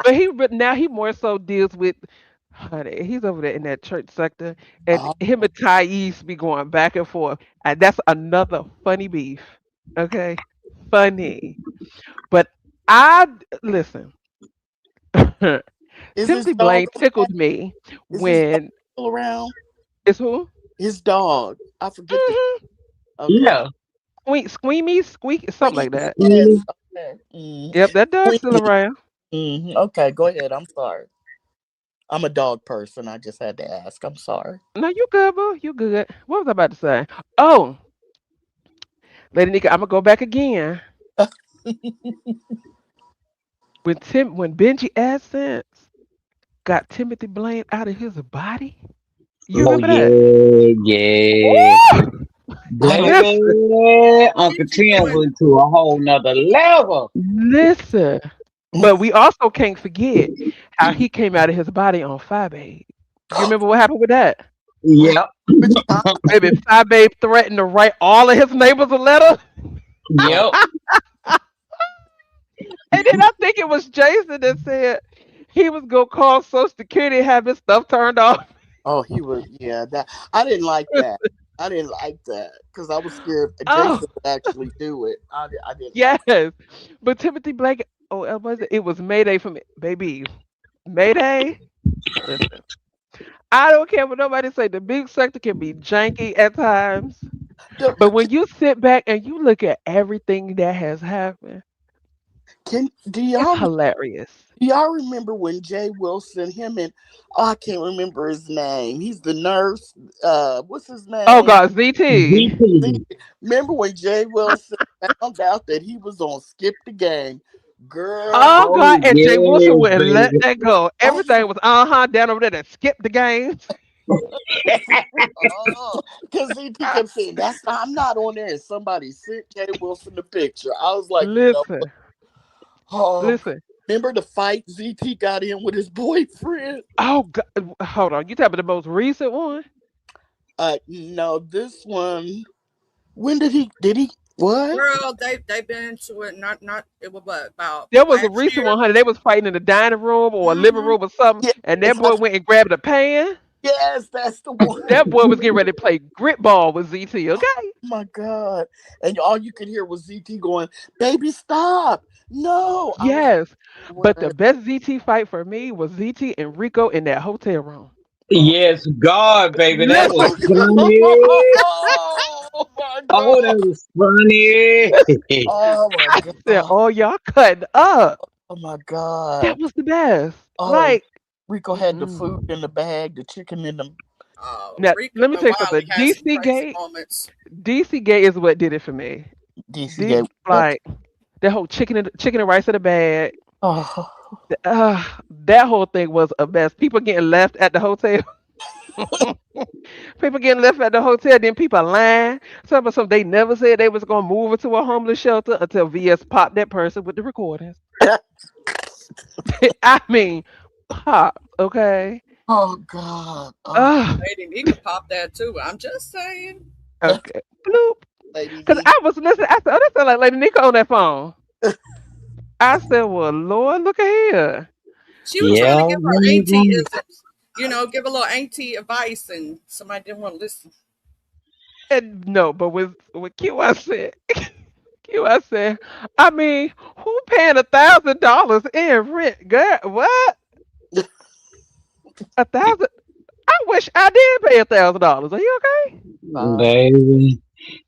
But now he more so deals with honey. He's over there in that church sector, and Oh, him and Thais be going back and forth, and that's another funny beef. Okay, funny. But I listen. is his Timothy dog Blaine okay? tickled me Is his dog when still around? It's who? His dog. I forget the. Mm-hmm. Okay. Yeah. Squeamy, squeak, something like Squeaky. that. Yes. Mhm. Okay. Yep, that dog's still Squeaky. around. Okay. Go ahead. I'm sorry. I'm a dog person. I just had to ask. I'm sorry. No, you good, boo. You good. What was I about to say? Oh, Lady Nika, I'm gonna go back again. When Benji Adsense got Timothy Blaine out of his body, you Oh remember that? yeah, yeah. Woo! I don't. Listen, Baby, Did Uncle you Tim doing? went to a whole nother level. listen. But we also can't forget how he came out of his body on Fire Babe. You remember what happened with that? Which, Yep, which time? Baby, Fire Babe threatened to write all of his neighbors a letter. Oh, yep. And then I think it was Jason that said he was gonna call Social Security and have his stuff turned off. oh, he was. Yeah, that I didn't like that. I didn't like that because I was scared that Oh, Jason would actually do it. I didn't like. yes. But Timothy Blake, oh, was it? It was Mayday from baby. Mayday. Listen, I don't care what nobody say. The big sector can be janky at times, The- but when you sit back and you look at everything that has happened, Can do it's y'all hilarious. y'all remember when Jay Wilson, him and I can't remember his name. He's the nurse. What's his Oh name? God, ZT. See, DP. remember when Jay Wilson found out that he was on Skip the Game? Oh Girl, God, Oh and Jay Wilson yes, wouldn't let baby. that go. oh, Everything was down over there that skipped the game. oh, because he kept saying that's I'm not on there. And somebody sent Jay Wilson the picture. I was like, Listen, oh, listen. remember the fight ZT got in with his boyfriend? Oh God, hold on. You talking about the most recent one? No, this one. When did he what? Girl, they've been into it. Not it was what, about There was a last recent year. one, honey. They was fighting in the dining room or a living Hmm. room or something, and Yes, that boy went and grabbed a pan. yes, that's the one. That boy was getting ready to play grit ball with ZT. Oh Okay. my god! And all you could hear was ZT going, "Baby, stop! No!" I was Yes, but the what? best ZT fight for me was ZT and Rico in that hotel room. Oh, Yes, God, baby, that Listen, was oh, funny. oh my Oh, that god! was funny. Oh my I said, god! "Oh, y'all cutting up." Oh my That god! was the best. Oh, Like, Rico had the food mm-mm. in the bag, the chicken in the Now Rico let me and tell you Wiley something. had some crazy moments. DC Gate is what did it for me. DC D gave up. like that whole chicken and rice in the bag. Oh, That whole thing was a mess. People getting left at the hotel. People getting left at the hotel. Then people lying. Some they never said they was gonna move into a homeless shelter until VS popped that person with the recordings. I mean, pop. Okay. oh god! Oh, Ugh. Lady Nika popped that too. I'm just saying. Okay. Bloop. Lady Cause D. I was listening. I said, "Oh, that sound like Lady Nico on that phone." I said, "Well, Lord, look at here." She was trying Yeah, to give her auntie isms, give a little auntie advice, and somebody didn't want to listen. And no, but with Q, I said, Q, I said, I mean, who paying $1,000 in rent? Girl, what? 1,000? I wish I did pay $1,000. Are you okay? Uh, baby.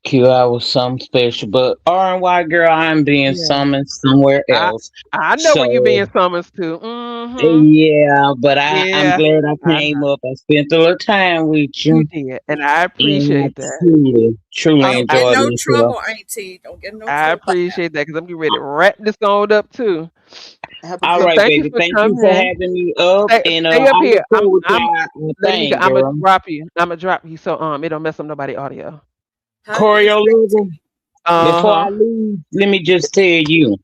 QI was something special, but RNY girl, I'm being Yeah. summoned somewhere I else. I know where you So being summons to. Mm-hmm. yeah, but I'm Yeah, glad I I came know. up. I spent a little time with You you, did, and I and I appreciate that. truly I'm Don't get I, enjoyed no myself. trouble, auntie. Don't get no I trouble. appreciate that because I'm getting ready to wrap this on up too. have a All good So right, thank you baby. for Thank you for coming. having me up, and Stay up I here. look forward to our Lady Mika, thing, I'm gonna girl. drop you. I'm gonna drop you so it don't mess up nobody audio. Hi, yes, Choreo logo. auntie. Uh Before I huh. leave, let me just tell you,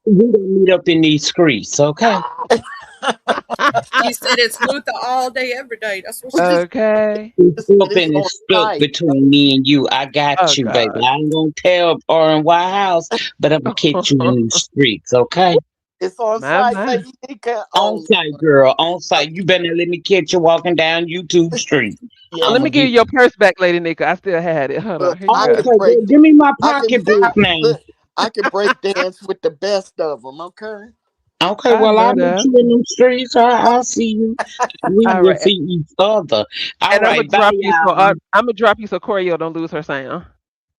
we don't meet up in these streets, okay? She said it's Luther all day, every day. That's what we she just said. Okay. It's said it's something on that's stuck site. between me and you. I Oh got you, baby. God. I ain't gonna tell R and Y House, but I'm gonna catch you in the streets, okay? It's on My site, my. Lady Nika. On Oh site, Lord. girl. On site. You better let me catch you walking down YouTube Street. I'm Let Yes. me gonna give get you your you. purse back, Lady Nika. I still had it. Hold on. Look, Here you I Oh, go. can okay, break girl. Give me my I can pocketbook now. look, I can break dance with the best of them, okay? Okay, I well, I'll know meet that. you in the streets. I'll see you. We All will right. see each other. All And I'm gonna right, bye, drop you so y'all. I'm gonna drop you so Corio don't lose her sound.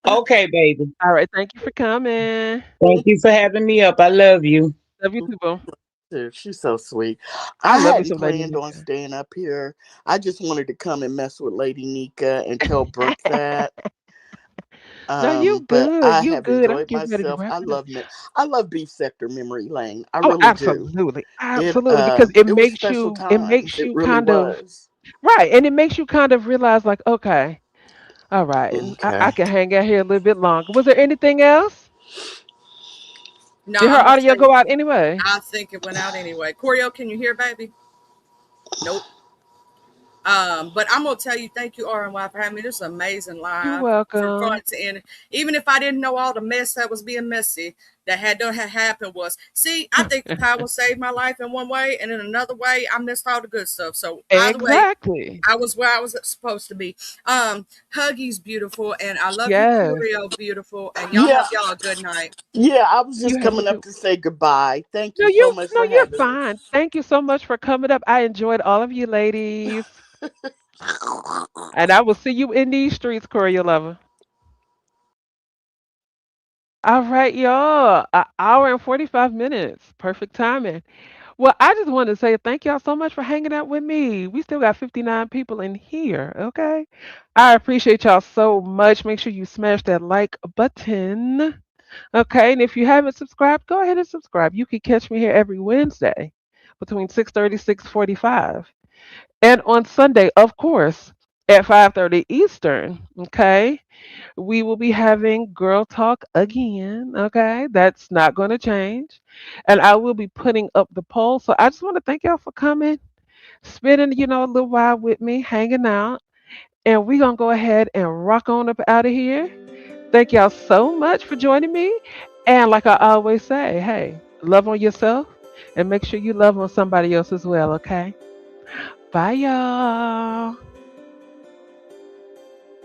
Okay, baby. All right. Thank you for coming. Thank you for having me up. I love you. Love you too, boo. She's so sweet. I I love you hadn't some, Lady planned on Nika. staying up here. I just wanted to come and mess with Lady Nika and tell Brooke that. No, you But good. I You have good. I'm enjoyed getting ready to myself. wrap it up. I love Beef Sector Memory Lane. I Oh, really do. absolutely. It Absolutely. Because it it was makes special you it times. makes It you really kind of was. right. And it makes you kind of realize like, okay, all right, I Okay. can hang out here a little bit longer. Was there anything else? No, Did her I'm gonna audio tell you. go out anyway? I think it went out anyway. Corio, can you hear, baby? Nope. But I'm gonna tell you, thank you, RNY, for having me. This is an amazing You're live for fun welcome. to end. Even if I didn't know all the mess that was being messy that had done had happened was, see, I think the power saved my life in one way, and in another way, I missed all the good stuff. So either way, Exactly. I was where I was supposed to be. Huggy's beautiful, and I love you, Yes. Corio, beautiful, and y'all Yeah. have y'all a good night. Yeah, I was You just have a coming up good to say goodbye. Thank No, you so you much no, for you're having me. fine. Thank you so much for coming up. I enjoyed all of you ladies. And I will see you in these streets, Courier Lover. All right, y'all. An hour and 45 minutes. Perfect timing. Well, I just wanted to say thank y'all so much for hanging out with me. We still got 59 people in here, okay? I appreciate y'all so much. Make sure you smash that like button. Okay, and if you haven't subscribed, go ahead and subscribe. You can catch me here every Wednesday between 6:30 6:45. And on Sunday, of course, at 5:30 Eastern, okay? We will be having Girl Talk again, okay? That's not going to change. And I will be putting up the poll. So I just want to thank y'all for coming, spending, a little while with me, hanging out. And we're going to go ahead and rock on up out of here. Thank y'all so much for joining me. And like I always say, hey, love on yourself and make sure you love on somebody else as well, okay? Bye, y'all.